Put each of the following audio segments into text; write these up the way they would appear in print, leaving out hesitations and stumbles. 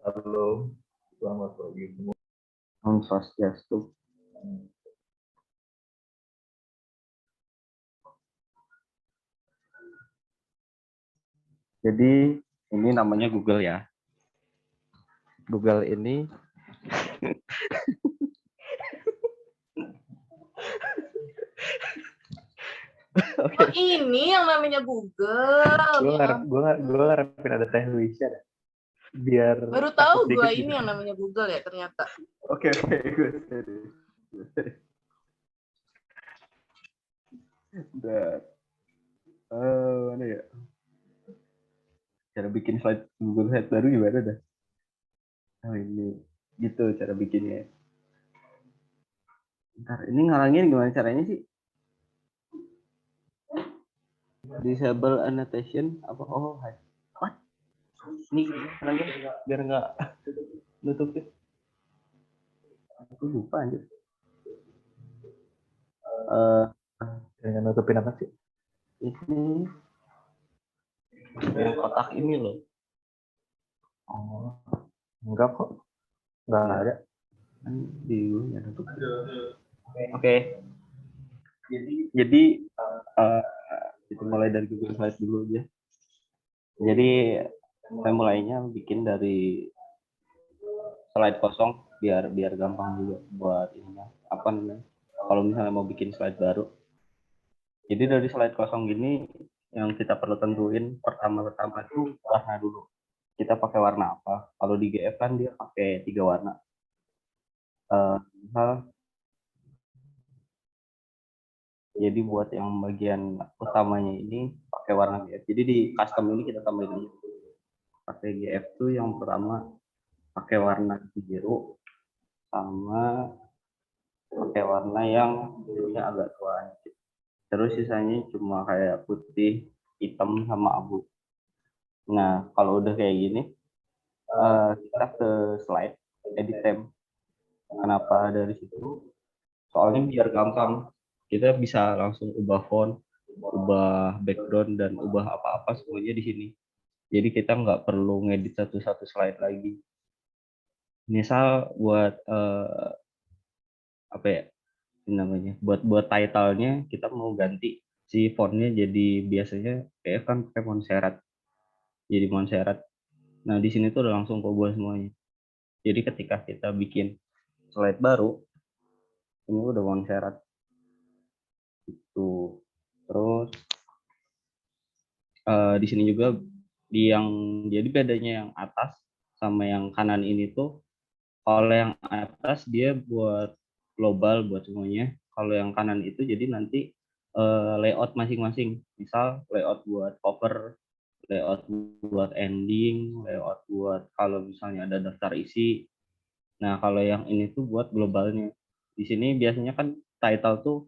Halo, selamat pagi semua. Om Swastiastu. Jadi ini namanya Google ya. Google ini Oh, ini yang namanya Google. Gue ngarepin ada teh Luisa dah. Biar Baru tahu takut gue dikit ini gitu. yang namanya Google ya ternyata. Oke, gue serius. Udah. Mana ya? Cara bikin slide Google Slide baru gimana dah? Oh ini, gitu cara bikinnya. Ntar, ini ngalangin gimana caranya sih? Disable annotation apa? Oh, what? Ini ngalangin biar nggak nutupin. Aku lupa anjir. Jangan nutupin apa sih? Ini yang kotak ini loh. Oh, enggak kok. Enggak ada. Di gue tutup. Oke. Jadi kita mulai dari Google Slide dulu aja. Jadi saya mulainya bikin dari slide kosong biar gampang juga buat ini apa namanya. Kalau misalnya mau bikin slide baru. Jadi dari slide kosong gini yang kita perlu tentuin pertama itu warna dulu. Kita pakai warna apa? Kalau di GF kan dia pakai 3 warna. Misal jadi buat yang bagian utamanya ini pakai warna GF. Jadi di custom ini kita tambahin aja. Pakai GF tuh yang pertama pakai warna biru sama pakai warna yang birunya agak tua. Terus sisanya cuma kayak putih, hitam sama abu. Nah, kalau udah kayak gini, kita ke slide edit theme. Kenapa dari situ? Soalnya biar gampang, kita bisa langsung ubah font, ubah background dan ubah apa-apa semuanya di sini. Jadi kita nggak perlu ngedit satu-satu slide lagi. Misal buat apa ya namanya? Buat title-nya kita mau ganti si fontnya jadi biasanya kayak kan pakai Montserrat. Jadi Montserrat. Nah, di sini tuh udah langsung keubah semuanya. Jadi ketika kita bikin slide baru, ini udah Montserrat. Itu. Terus di sini juga jadi bedanya yang atas sama yang kanan ini tuh kalau yang atas dia buat global buat semuanya, kalau yang kanan itu jadi nanti layout masing-masing, misal layout buat cover, layout buat ending, layout buat kalau misalnya ada daftar isi. Nah, kalau yang ini tuh buat globalnya. Di sini biasanya kan title tuh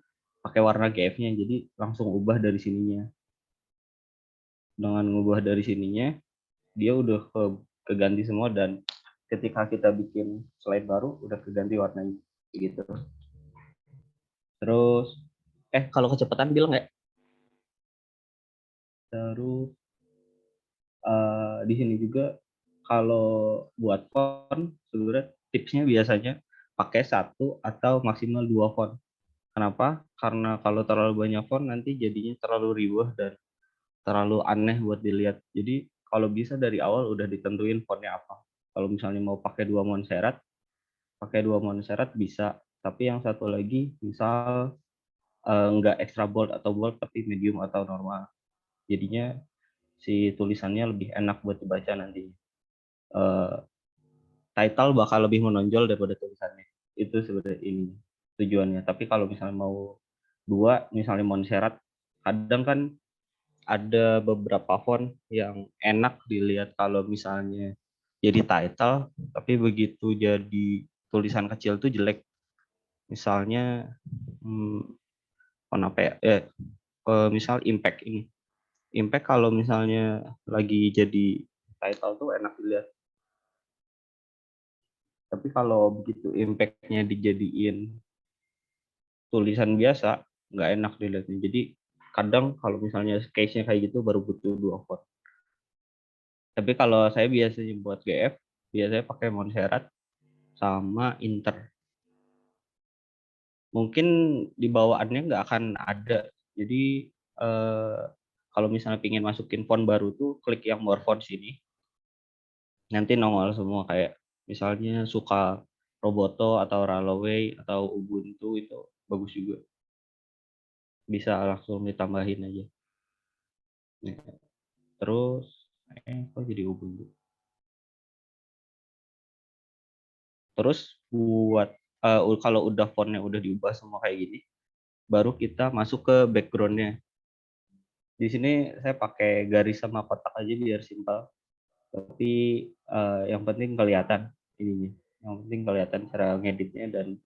pakai warna GF-nya, jadi langsung ubah dari sininya. Dengan ngubah dari sininya, dia udah keganti semua dan ketika kita bikin slide baru udah keganti warnanya gitu. Terus kalau kecepatan bilang nggak? Terus di sini juga kalau buat font sebenarnya tipsnya biasanya pakai 1 atau maksimal 2 font. Kenapa? Karena kalau terlalu banyak font nanti jadinya terlalu riuh dan terlalu aneh buat dilihat. Jadi kalau bisa dari awal udah ditentuin fontnya apa. Kalau misalnya mau pakai 2 Montserrat bisa. Tapi yang satu lagi misal nggak extra bold atau bold tapi medium atau normal. Jadinya si tulisannya lebih enak buat dibaca nanti. Title bakal lebih menonjol daripada tulisannya. Itu sebenarnya ini tujuannya. Tapi kalau misalnya mau 2, misalnya Montserrat, kadang kan ada beberapa font yang enak dilihat kalau misalnya jadi title, tapi begitu jadi tulisan kecil tuh jelek. Misalnya font apa ya? Misal impact ini. Impact kalau misalnya lagi jadi title tuh enak dilihat. Tapi kalau begitu impact-nya dijadiin tulisan biasa, nggak enak dilihatnya. Jadi kadang kalau misalnya case-nya kayak gitu baru butuh 2 font. Tapi kalau saya biasanya buat GF, biasanya pakai Montserrat sama Inter. Mungkin di bawaannya nggak akan ada. Jadi kalau misalnya pingin masukin font baru tuh klik yang more fonts ini. Nanti nongol semua kayak misalnya suka Roboto atau Ralloway atau Ubuntu itu bagus juga. Bisa langsung ditambahin aja. Nah, terus kok jadi Ubuntu? Terus buat kalau udah fontnya udah diubah semua kayak gini, baru kita masuk ke backgroundnya. Di sini saya pakai garis sama kotak aja biar simpel. Tapi yang penting kelihatan ininya. Yang penting kelihatan cara ngeditnya dan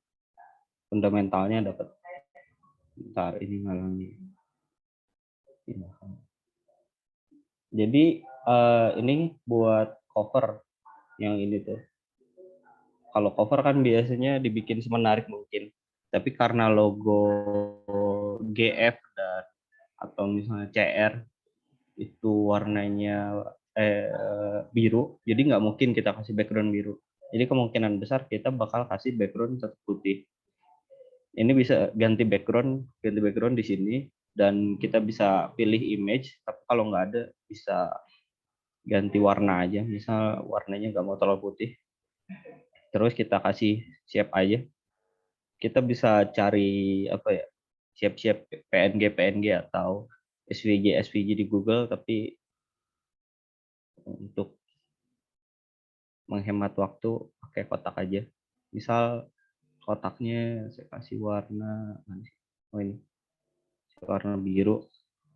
fundamentalnya dapat. Ntar ini ngalangi. Jadi ini buat cover yang ini tuh. Kalau cover kan biasanya dibikin semenarik mungkin. Tapi karena logo GF dan atau misalnya CR itu warnanya biru, jadi nggak mungkin kita kasih background biru. Jadi kemungkinan besar kita bakal kasih background tetap putih. Ini bisa ganti background di sini dan kita bisa pilih image. Tapi kalau nggak ada bisa ganti warna aja. Misal warnanya nggak mau terlalu putih. Terus kita kasih shape aja. Kita bisa cari apa ya? Shape PNG atau SVG di Google, tapi untuk menghemat waktu pakai kotak aja. Misal kotaknya saya kasih warna ini warna biru,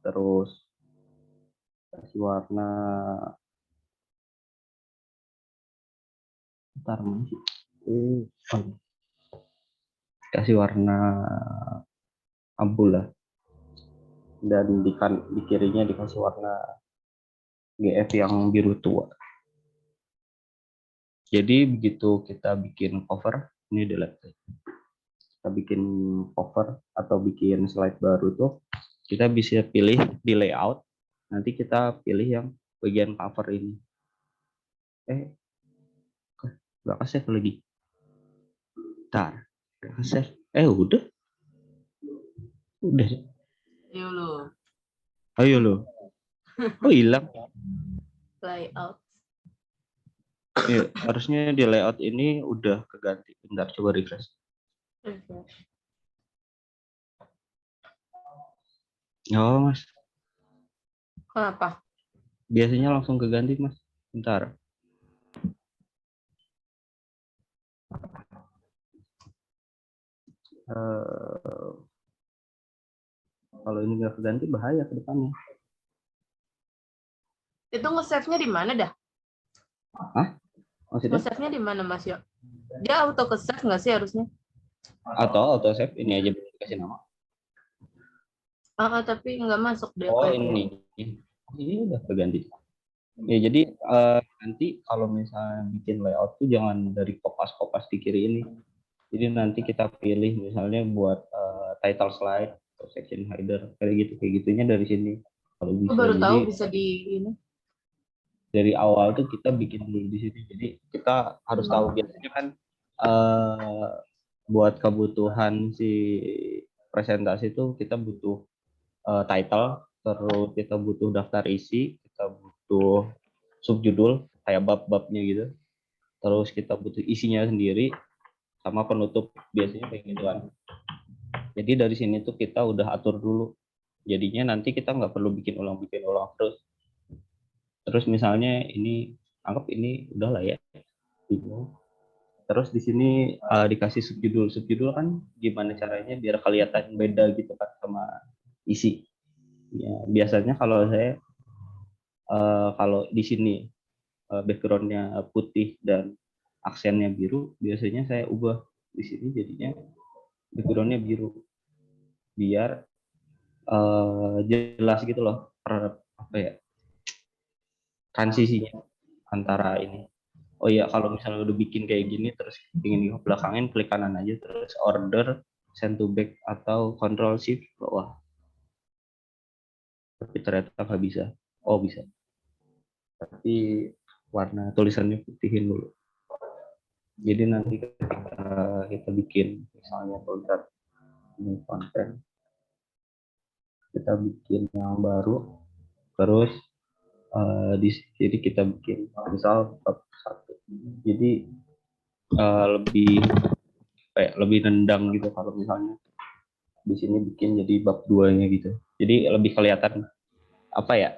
terus kasih warna kasih warna abu lah, dan di kirinya dikasih warna GF yang biru tua. Jadi begitu kita bikin cover, ini delete. Kita bikin cover atau bikin slide baru tuh, kita bisa pilih di layout. Nanti kita pilih yang bagian cover ini. Nggak save lagi. Ntar, nggak save. Udah. Ayo lo. Ayo lo. Oh hilang. Layout. Ya, harusnya di layout ini udah keganti. Bentar, coba refresh. Oh, Mas. Kenapa? Biasanya langsung keganti, Mas. Bentar. Kalau ini nggak keganti bahaya ke depannya. Itu nge-save-nya di mana dah? Hah? Maksudnya? Nge-save-nya di mana, Mas Yo? Dia auto ke-save nggak sih harusnya? Atau auto save ini aja belum dikasih nama. Tapi nggak masuk deh. Oh, ini udah keganti. Ya, jadi nanti kalau misalnya bikin layout tuh jangan dari kopas-kopas di kiri ini. Jadi nanti kita pilih misalnya buat title slide atau section header kayak gitunya dari sini. Kalau bisa. Baru jadi, tahu bisa di ini. Dari awal tuh kita bikin dulu di sini. Jadi kita harus tahu biasanya kan buat kebutuhan si presentasi itu kita butuh title, terus kita butuh daftar isi, kita butuh subjudul kayak bab-babnya gitu. Terus kita butuh isinya sendiri sama penutup, biasanya kayak gituan. Jadi dari sini tuh kita udah atur dulu. Jadinya nanti kita nggak perlu bikin ulang terus. Terus misalnya ini anggap ini udah lah ya. Terus di sini dikasih subjudul kan gimana caranya biar kelihatan beda gitu kan sama isi. Ya, biasanya kalau saya kalau di sini backgroundnya putih dan aksennya biru, biasanya saya ubah di sini jadinya backgroundnya biru biar jelas gitu loh apa ya transisinya antara ini. Oh iya, kalau misalnya udah bikin kayak gini terus ingin belakangin, klik kanan aja terus order send to back atau control shift bawah. tapi ternyata nggak bisa. Oh bisa, tapi warna tulisannya putihin dulu. Jadi nanti ketika kita bikin misalnya produk ini konten, kita bikin yang baru, terus di sini kita bikin misal bab 1. Jadi lebih kayak lebih nendang gitu kalau misalnya di sini bikin jadi bab 2-nya gitu. Jadi lebih kelihatan apa ya?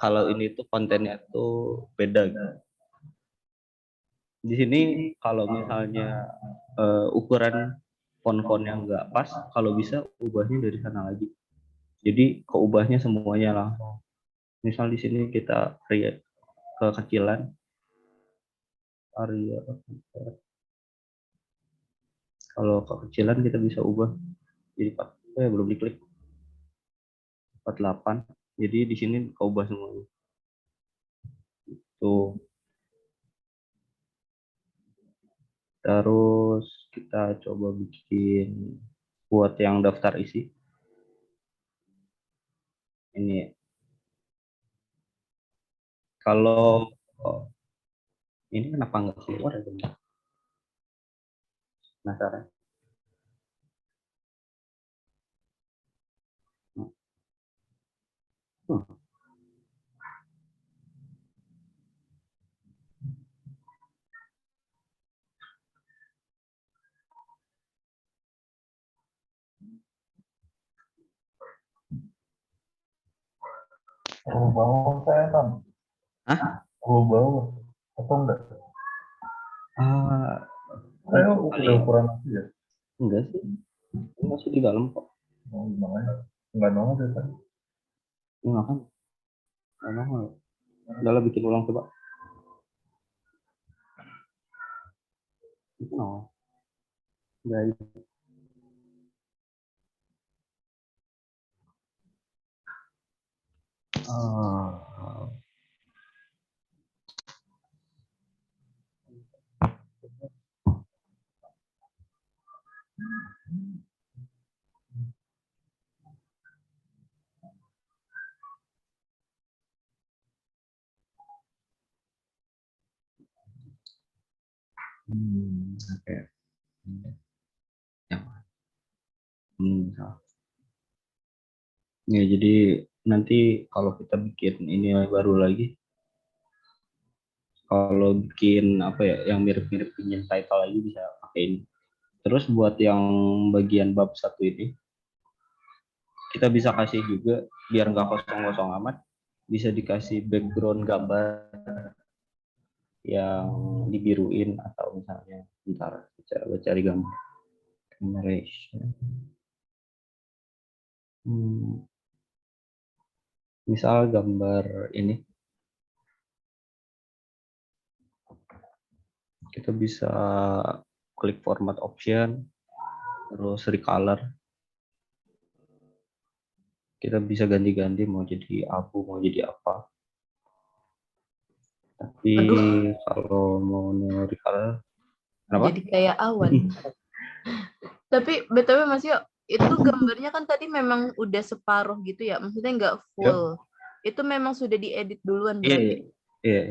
Kalau ini tuh kontennya tuh beda gitu. Di sini kalau misalnya ukuran font-font yang nggak pas, kalau bisa ubahnya dari sana lagi. Jadi keubahnya semuanya langsung. Misal di sini kita create kekecilan, area. Kalau kekecilan kita bisa ubah jadi belum diklik 48. Jadi di sini keubah semuanya. Tuh. Terus kita coba bikin buat yang daftar isi. Ini kalau ini kenapa nggak keluar ya? Penasaran. Bangun saya kan. Hah? Bangun atau enggak? Saya udah ukuran apa ya? Enggak sih. Ini masih di dalam kok. Oh, makanya enggak nongol deh kan? Enggak kan? Enggak nongol. Udah lah, bikin ulang coba. Itu nongol. Enggak. Oke. Ya, jadi nanti kalau kita bikin ini baru lagi, kalau bikin apa ya, yang mirip-mirip bikin title lagi bisa pakai ini. Terus buat yang bagian bab 1 ini, kita bisa kasih juga biar nggak kosong-kosong amat, bisa dikasih background gambar yang dibiruin atau misalnya bentar coba cari gambar generation. Misal gambar ini kita bisa klik format option, terus recolor. Kita bisa ganti-ganti mau jadi abu, mau jadi apa. Tapi kalau mau recolor, kenapa? Jadi kayak awan. Tapi BTW Mas Yo, itu gambarnya kan tadi memang udah separuh gitu ya, maksudnya nggak full. Itu memang sudah diedit duluan berarti. Iya.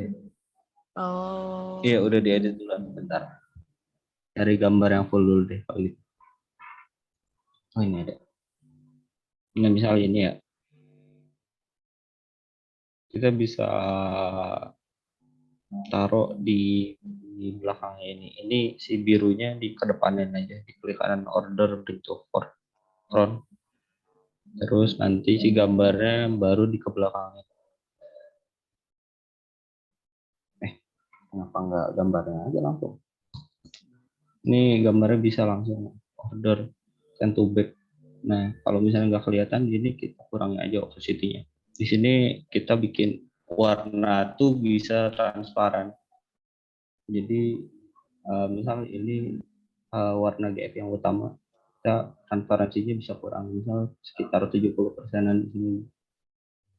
Oh. Iya, udah diedit duluan. Bentar. Cari gambar yang full dulu deh kalau gitu. Oh, ini ada. Ini misalnya ini ya. Kita bisa taruh di belakangnya ini. Ini si birunya di kedepanin aja. Diklik kanan order bring to front. Terus nanti si gambarnya baru di ke belakangnya. Kenapa nggak gambarnya aja langsung? Ini gambarnya bisa langsung order send to back. Nah, kalau misalnya nggak kelihatan gini, kita kurangi aja opacity-nya. Di sini kita bikin warna tuh bisa transparan. Jadi misal ini warna GF yang utama, kita transparansinya bisa kurang, misal sekitar 70%-an di sini.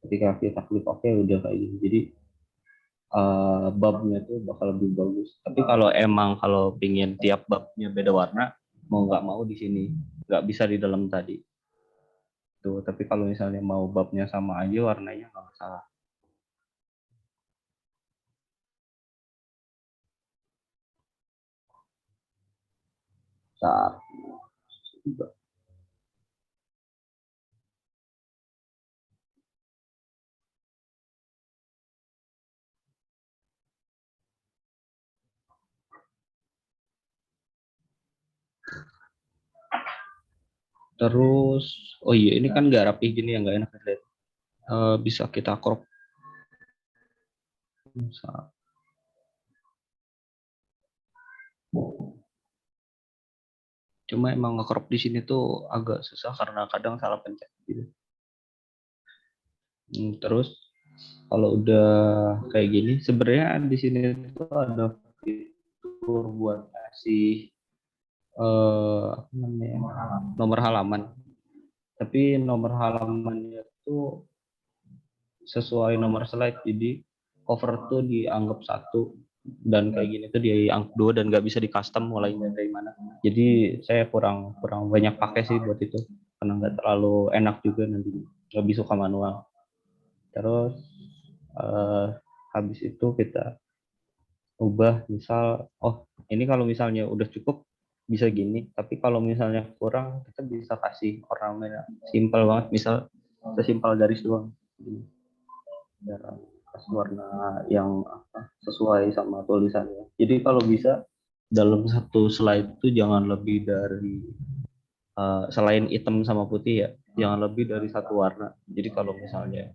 Ketika kita klik OK udah kayak gini. Jadi babnya tuh bakal lebih bagus. Tapi kalau pingin tiap babnya beda warna, mau nggak mau di sini, nggak bisa di dalam tadi. Tuh, tapi kalau misalnya mau babnya sama aja warnanya nggak masalah. Saat terus, oh iya ini kan nggak rapi gini ya, nggak enak dilihat. Bisa kita crop. Bisa. Cuma emang nge-crop di sini tuh agak susah karena kadang salah pencet gitu. Terus kalau udah kayak gini, sebenarnya di sini tuh ada fitur buat kasih apa namanya, nomor halaman. Tapi nomor halamannya tuh sesuai nomor slide, jadi cover tuh dianggap 1 dan kayak gini tuh dianggap 2 dan nggak bisa di custom mulainya dari mana. Jadi saya kurang banyak pakai sih buat itu karena nggak terlalu enak juga, nanti lebih suka manual. Terus habis itu kita ubah, misal ini kalau misalnya udah cukup bisa gini, tapi kalau misalnya kurang kita bisa kasih ornamen simpel banget, misal sesimpel garis doang. Dan kasih warna yang sesuai sama tulisannya. Jadi kalau bisa dalam satu slide itu jangan lebih dari selain hitam sama putih ya, jangan lebih dari 1 warna. Jadi kalau misalnya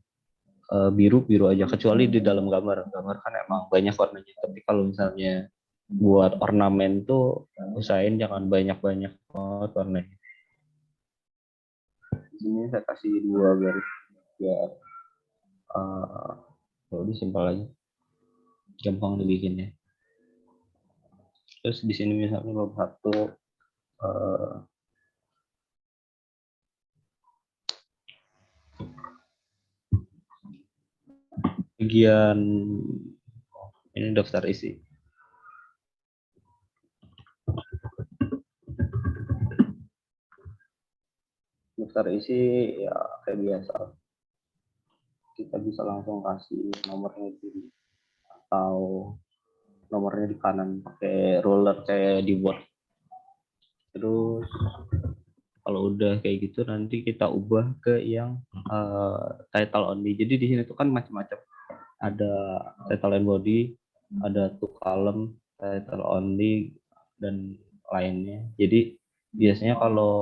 biru aja, kecuali di dalam gambar kan emang banyak warnanya. Tapi kalau misalnya buat ornamen tuh usahain jangan banyak banget warnanya. Di sini saya kasih 2 garis biar lebih simpel aja, gampang dibikinnya. Terus di sini misalnya bab 1 bagian ini daftar isi. Daftar isi ya kayak biasa. Kita bisa langsung kasih nomornya di atau nomornya di kanan pakai ruler kayak di Word. Terus kalau udah kayak gitu nanti kita ubah ke yang title only. Jadi di sini tuh kan macam-macam. Ada title and body, ada 2 column, title only dan lainnya. Jadi biasanya kalau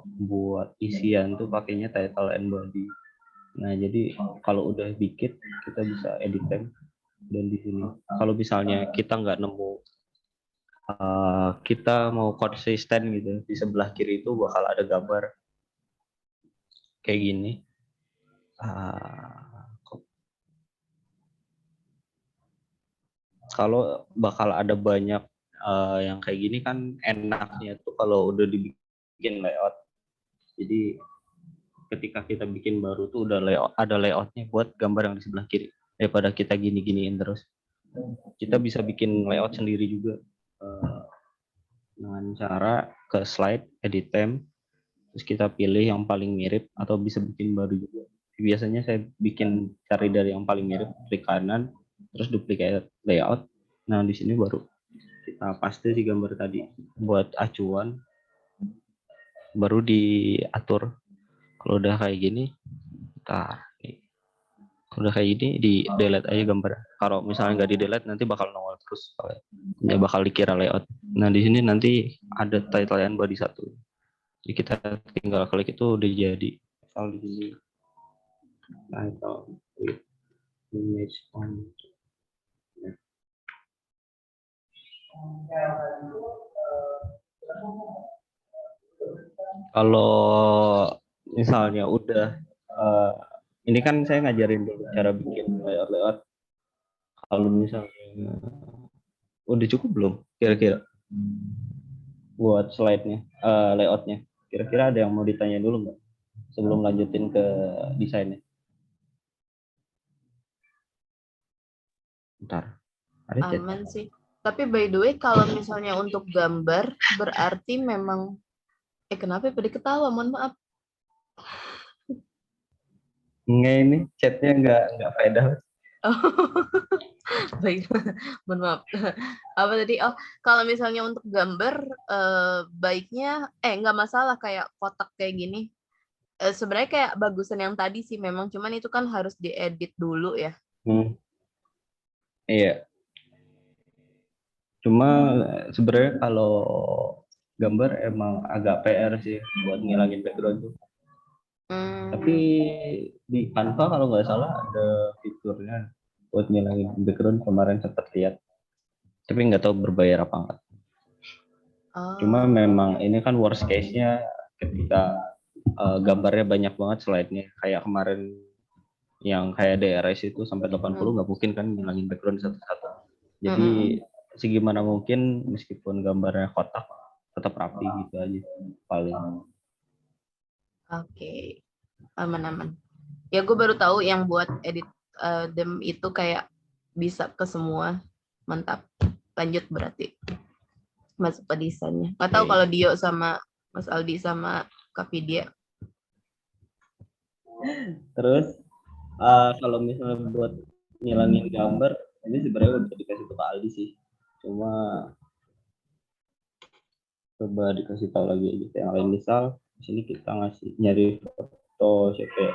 buat isian tuh pakainya title and body. Nah, jadi kalau udah bikin kita bisa edit time, dan di sini kalau misalnya kita nggak nemu kita mau konsisten gitu, di sebelah kiri itu bakal ada gambar kayak gini. Kalau bakal ada banyak yang kayak gini kan enaknya tuh kalau udah dibikin layout. Jadi ketika kita bikin baru tuh udah ada layoutnya buat gambar yang di sebelah kiri, daripada kita gini-giniin terus. Kita bisa bikin layout sendiri juga dengan cara ke slide, edit time, terus kita pilih yang paling mirip atau bisa bikin baru juga. Biasanya saya bikin cari dari yang paling mirip, klik kanan, terus duplicate layout. Nah di sini baru kita paste si gambar tadi buat acuan, baru diatur. Kalau udah kayak gini, udah kayak gini di delete aja gambar. Kalau misalnya nggak di delete nanti bakal nongol terus, ya bakal dikira layout. Nah di sini nanti ada title and body 1. Jadi kita tinggal klik itu udah jadi. Misal di sini title with image on. Kalau misalnya udah ini kan saya ngajarin dulu cara bikin layout. Kalau misalnya udah cukup belum kira-kira buat slide-nya, layoutnya, kira-kira ada yang mau ditanya dulu nggak sebelum lanjutin ke desainnya? Bentar, ada chat. Aman sih. Tapi by the way, kalau misalnya untuk gambar, berarti memang kenapa pada ketawa? Mohon maaf. Nggak, ini chatnya nggak faedah. Oh, baik, mohon maaf. Apa tadi? Oh, kalau misalnya untuk gambar, baiknya, nggak masalah kayak kotak kayak gini. Sebenarnya kayak bagusan yang tadi sih memang, cuman itu kan harus diedit dulu ya. Iya. Cuma sebenarnya kalau gambar emang agak PR sih buat ngilangin background tuh. Tapi di Canva kalau nggak salah ada fiturnya buat ngilangin background, kemarin sempat lihat. Tapi nggak tahu berbayar apa enggak. Cuma memang ini kan worst case-nya ketika gambarnya banyak banget slide-nya. Kayak kemarin yang kayak DRS itu sampai 80 nggak mungkin kan ngilangin background satu-satu. Jadi segimana mungkin meskipun gambarnya kotak tetap rapi gitu aja paling. Oke, aman-aman. Ya gue baru tahu yang buat edit dem itu kayak bisa ke semua. Mantap. Lanjut berarti. Masuk ke desainnya. Nggak tahu kalau Dio sama Mas Aldi sama Kak Vidya. Terus kalau misalnya buat ngilangin gambar, ini sebenarnya udah dikasih ke Aldi sih. Cuma coba dikasih tahu lagi aja yang lain. Misal di sini kita nyari foto siapa ya?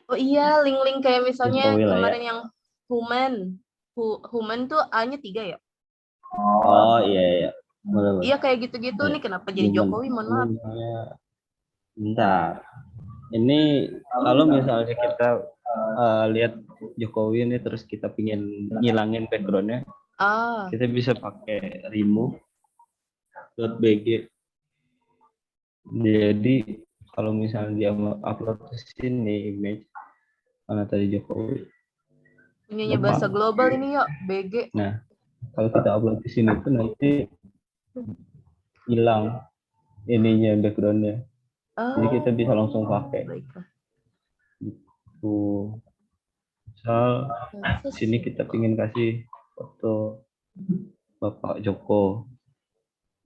Oh iya, link-link kayak misalnya Jokowi lah ya. kemarin yang Human. Human tuh A-nya 3 ya? Oh iya. Boleh. Iya kayak gitu-gitu nih, kenapa jadi Jokowi? Mohon maaf. Bentar. Ini kalau misalnya kita lihat Jokowi ini terus kita pingin ngilangin backgroundnya, kita bisa pakai remove.bg. Jadi kalau misalnya dia upload ke sini image mana tadi Jokowi. Ininya bahasa global ini yuk, BG. Nah, kalau kita upload ke sini tuh nanti hilang ininya backgroundnya. Jadi kita bisa langsung pakai. Gitu. Misal sini kita pingin kasih foto Bapak Joko,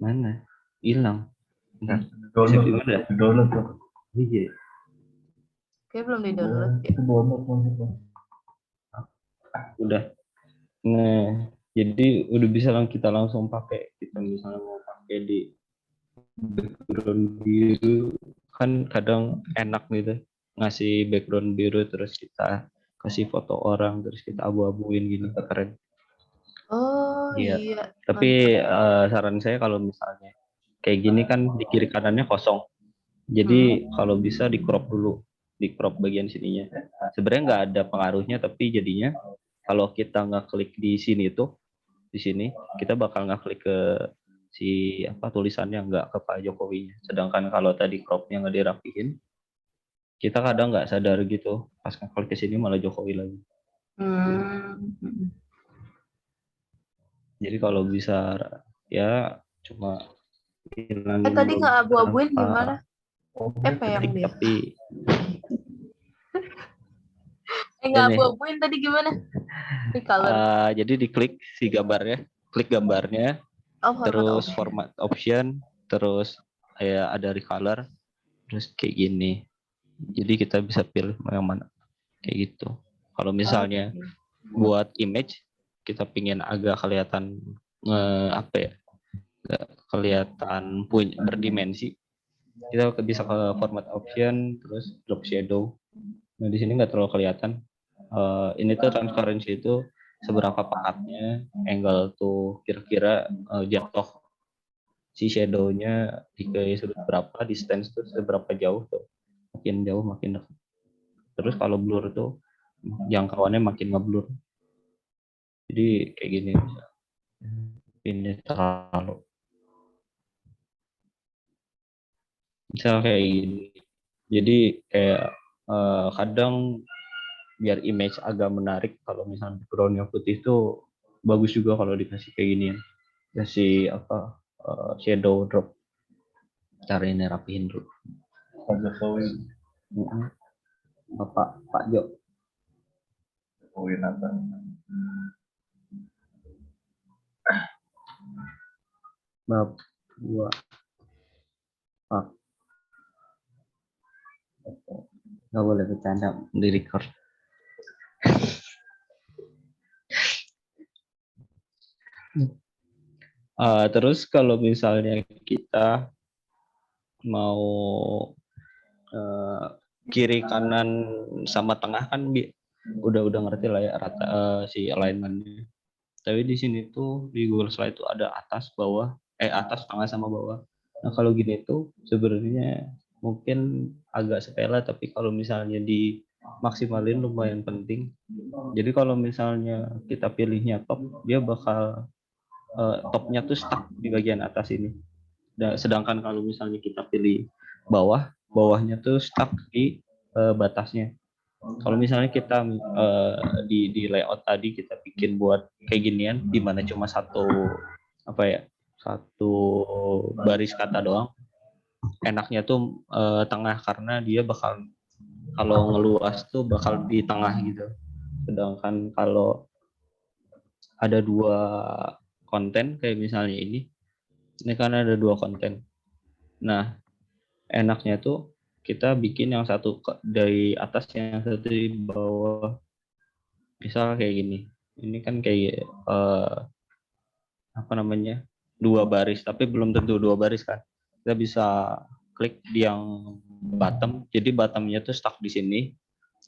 mana? Hilang. Enggak. Download tuh. Iya. Kayak belum di-download ya. Itu download gitu. Udah. Nah, jadi udah bisa kita langsung pakai. Kita misalnya mau pakai di background biru, kan kadang enak gitu ngasih background biru terus kita kasih foto orang terus kita abu-abuin gini, keren. Oh iya. Tapi saran saya kalau misalnya kayak gini kan di kiri kanannya kosong. Jadi kalau bisa di crop dulu, di crop bagian sininya. Sebenarnya nggak ada pengaruhnya, tapi jadinya kalau kita nggak klik di sini tuh, di sini kita bakal nggak klik ke si tulisannya, nggak ke Pak Jokowi. Sedangkan kalau tadi cropnya nggak dirapihin, kita kadang nggak sadar gitu, pas ngeklik ke sini malah Jokowi lagi. Jadi kalau bisa ya cuma hilangin. Tadi nggak abu-abuin gimana? Yang dia. Tapi nggak abu-abuin tadi gimana? Jadi diklik si gambarnya, klik gambarnya, terus format option, terus kayak ada recolor, terus kayak gini. Jadi kita bisa pilih yang mana, kayak gitu. Kalau misalnya buat image, kita pingin agak kelihatan kelihatan punya berdimensi, kita bisa ke format option, terus drop shadow. Nah di sini nggak terlalu kelihatan. Ini tuh transparansi itu seberapa pakatnya, angle tuh kira-kira jatuh si shadow-nya di sudut berapa, distance tuh seberapa jauh tuh, makin jauh makin dekat. Terus kalau blur tuh jangkauannya makin ngeblur. Jadi kayak gini bisa. Ini terlalu misal kayak gini. Jadi kayak kadang biar image agak menarik, kalau misalnya backgroundnya putih itu bagus juga kalau dikasih kayak gini, kasih shadow drop. Cara ini rapihin dulu. Pak Jokowi. Pak Jo. Jokowi Nathan. Bab 2. Pak. nggak boleh bercanda di record. Terus kalau misalnya kita mau kiri kanan sama tengah kan udah ngerti lah ya rata si alignmentnya. Tapi di sini tuh di Google Slide tuh ada atas bawah, atas tengah sama bawah. Nah kalau gini tuh sebenarnya mungkin agak sepele, tapi kalau misalnya dimaksimalin lumayan penting. Jadi kalau misalnya kita pilihnya top, dia bakal topnya tuh stuck di bagian atas ini. Sedangkan kalau misalnya kita pilih bawah, bawahnya tuh stuck di batasnya. Kalau misalnya kita di layout tadi kita bikin buat kayak ginian, di mana cuma satu baris kata doang, enaknya tuh tengah, karena dia bakal kalau ngeluas tuh bakal di tengah gitu. Sedangkan kalau ada dua konten kayak misalnya ini kan ada dua konten. Nah, enaknya tuh kita bikin yang satu dari atas, yang satu di bawah. Misal kayak gini. Ini kan kayak dua baris, tapi belum tentu dua baris kan. Kita bisa klik di yang bottom. Jadi bottomnya tuh stuck di sini.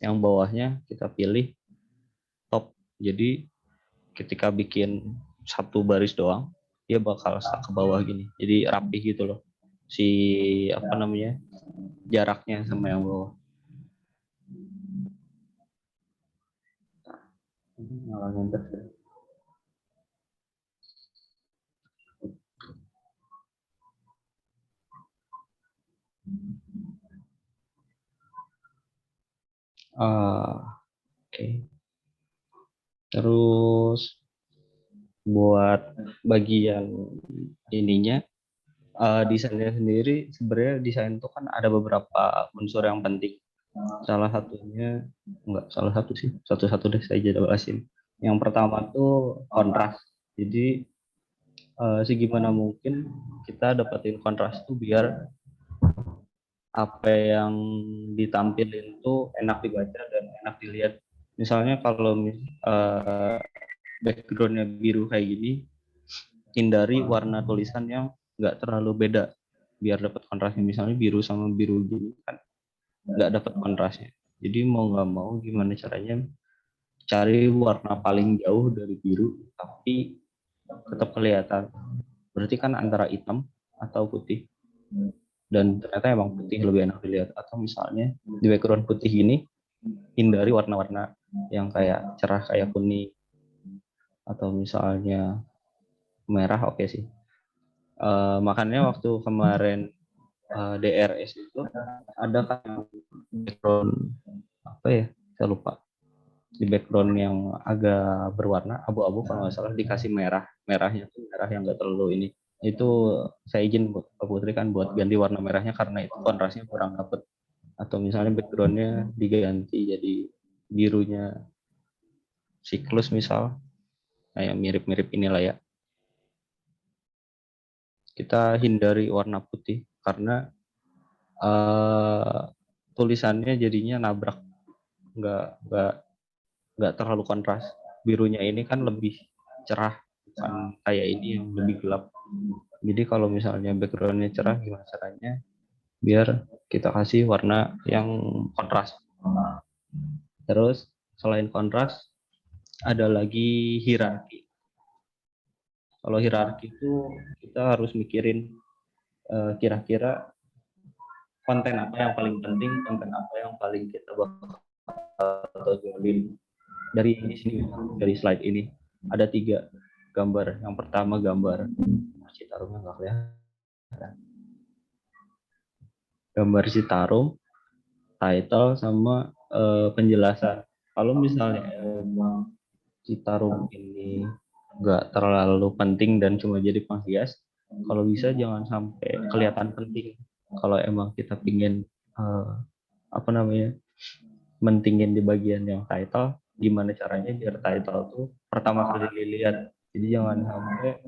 Yang bawahnya kita pilih top. Jadi ketika bikin satu baris doang, dia bakal stuck ke bawah gini. Jadi rapi gitu loh. Jaraknya sama yang bawah. Oke. Terus buat bagian ininya, desainnya sendiri, sebenarnya desain itu kan ada beberapa unsur yang penting. Salah satunya, satu-satu deh saya jelasin. Yang pertama tuh kontras. Jadi segimana mungkin kita dapetin kontras tuh biar apa yang ditampilin tuh enak dibaca dan enak dilihat. Misalnya kalau backgroundnya biru kayak gini, hindari warna tulisan yang nggak terlalu beda biar dapat kontrasnya. Misalnya biru sama biru gini kan nggak dapat kontrasnya. Jadi mau nggak mau gimana caranya cari warna paling jauh dari biru tapi tetap kelihatan. Berarti kan antara hitam atau putih. Dan ternyata emang putih lebih enak dilihat. Atau misalnya di background putih ini hindari warna-warna yang kayak cerah kayak kuning atau misalnya merah, oke sih. Makanya waktu kemarin DRS itu ada kan background saya lupa, di background yang agak berwarna abu-abu kalau nggak salah, dikasih merahnya tuh merah yang nggak terlalu ini. Itu saya izin buat Putri kan buat ganti warna merahnya karena itu kontrasnya kurang dapet. Atau misalnya backgroundnya diganti jadi birunya siklus misal, kayak mirip-mirip inilah ya. Kita hindari warna putih karena tulisannya jadinya nabrak, nggak terlalu kontras. Birunya ini kan lebih cerah, bukan kayak ini yang lebih gelap. Jadi kalau misalnya backgroundnya cerah, gimana caranya biar kita kasih warna yang kontras. Terus selain kontras ada lagi hierarki. Kalau hierarki itu kita harus mikirin kira-kira konten apa yang paling penting, konten apa yang paling kita bakal tonjolin. Dari sini, dari slide ini ada 3 gambar. Yang pertama gambar Citarum, nggak kelihatan. Gambar Citarum, title sama penjelasan. Kalau misalnya Citarum ini nggak terlalu penting dan cuma jadi penghias, kalau bisa jangan sampai kelihatan penting. Kalau emang kita pingin mentingin di bagian yang title, gimana caranya biar title tuh pertama kali dilihat. Jadi jangan sampai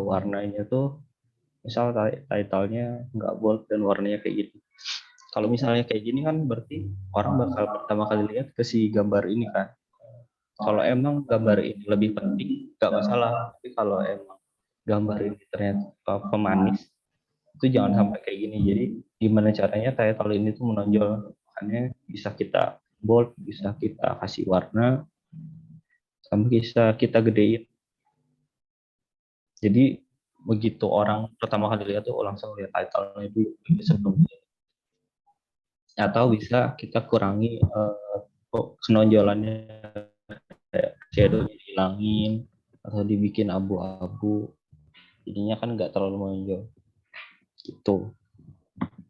warnanya tuh, misal title-nya nggak bold dan warnanya kayak gitu. Kalau misalnya kayak gini kan berarti orang bakal pertama kali lihat ke si gambar ini kan. Kalau emang gambar ini lebih penting, nggak masalah. Tapi kalau emang gambar ini ternyata pemanis, itu jangan sampai kayak gini. Jadi gimana caranya title ini tuh menonjol. Makanya bisa kita bold, bisa kita kasih warna, sama bisa kita gedein. Jadi begitu orang pertama kali lihat tuh langsung lihat title-nya dulu sebelum lihat. Atau bisa kita kurangi penonjolannya, kayak shadow dihilangin atau dibikin abu-abu, jadinya kan nggak terlalu menonjol gitu.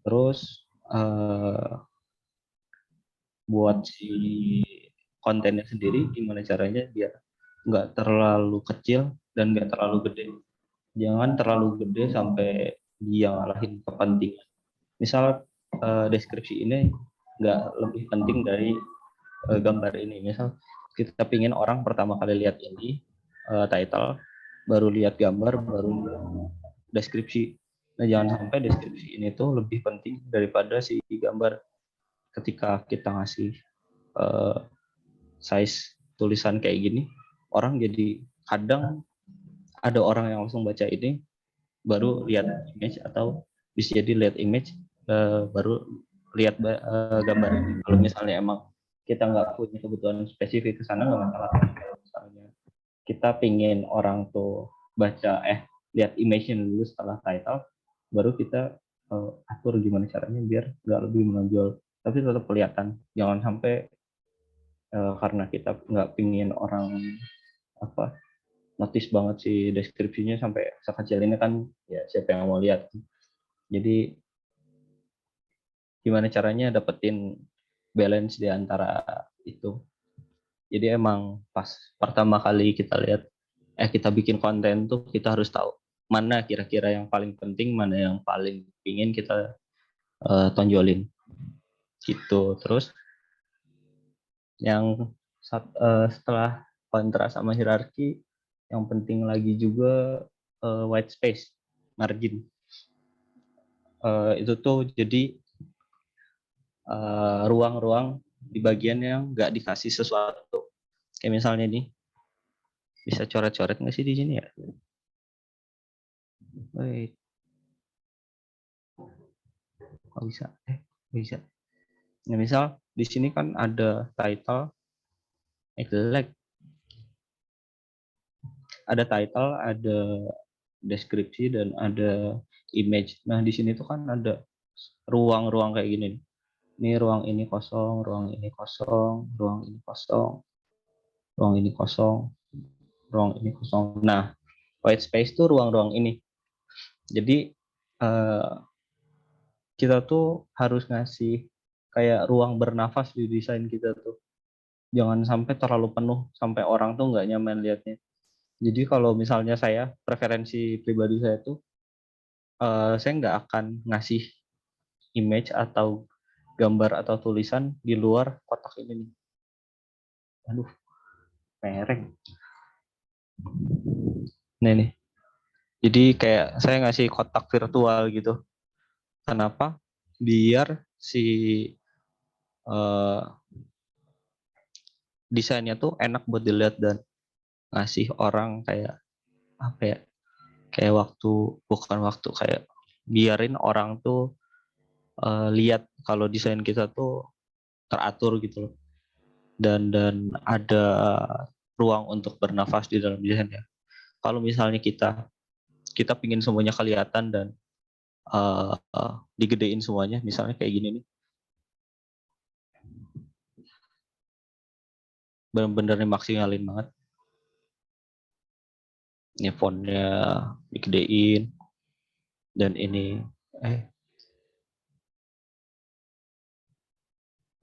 Terus buat si kontennya sendiri gimana caranya biar nggak terlalu kecil dan nggak terlalu gede. Jangan terlalu gede sampai dia ngalahin kepentingan. Misal deskripsi ini nggak lebih penting dari gambar ini. Misal kita pingin orang pertama kali lihat ini title, baru lihat gambar, baru lihat deskripsi. Nah jangan sampai deskripsi ini tuh lebih penting daripada si gambar. Ketika kita ngasih size tulisan kayak gini, orang jadi kadang ada orang yang langsung baca ini baru lihat image, atau bisa jadi lihat image baru lihat gambar ini. Kalau misalnya emang kita nggak punya kebutuhan spesifik ke sana, nggak masalah. Misalnya kita pingin orang tuh baca lihat image-nya dulu setelah title, baru kita atur gimana caranya biar nggak lebih menonjol tapi tetap kelihatan. Jangan sampai karena kita nggak pingin orang notice banget si deskripsinya sampai sekecil ini kan, ya siapa yang mau lihat. Jadi gimana caranya dapetin balance di antara itu. Jadi emang pas pertama kali kita lihat kita bikin konten tuh kita harus tahu mana kira-kira yang paling penting, mana yang paling pingin kita tonjolin gitu. Terus yang setelah kontras sama hierarki, yang penting lagi juga white space, margin. Itu tuh jadi ruang-ruang di bagian yang nggak dikasih sesuatu. Kayak misalnya nih, bisa coret-coret nggak sih di sini ya? Wait. Kok bisa? Bisa. Nah, misal di sini kan ada title, jelek. Ada title, ada deskripsi, dan ada image. Nah, di sini tuh kan ada ruang-ruang kayak gini. Ini ruang ini kosong, ruang ini kosong, ruang ini kosong, ruang ini kosong, ruang ini kosong. Nah, white space tuh ruang-ruang ini. Jadi kita tuh harus ngasih kayak ruang bernafas di desain kita tuh. Jangan sampai terlalu penuh sampai orang tuh nggak nyaman lihatnya. Jadi kalau misalnya saya, preferensi pribadi saya tuh saya nggak akan ngasih image atau gambar atau tulisan di luar kotak ini nih. Aduh, mereng. Nah ini. Jadi kayak saya ngasih kotak virtual gitu. Kenapa? Biar si desainnya tuh enak buat dilihat dan ngasih orang kayak apa ya? Kayak waktu kayak biarin orang tuh lihat kalau desain kita tuh teratur gitu loh. Dan ada ruang untuk bernafas di dalam desainnya. Kalau misalnya kita pingin semuanya kelihatan dan digedein semuanya, misalnya kayak gini nih, bener-bener maksimalin banget. Ini fontnya digedein, dan ini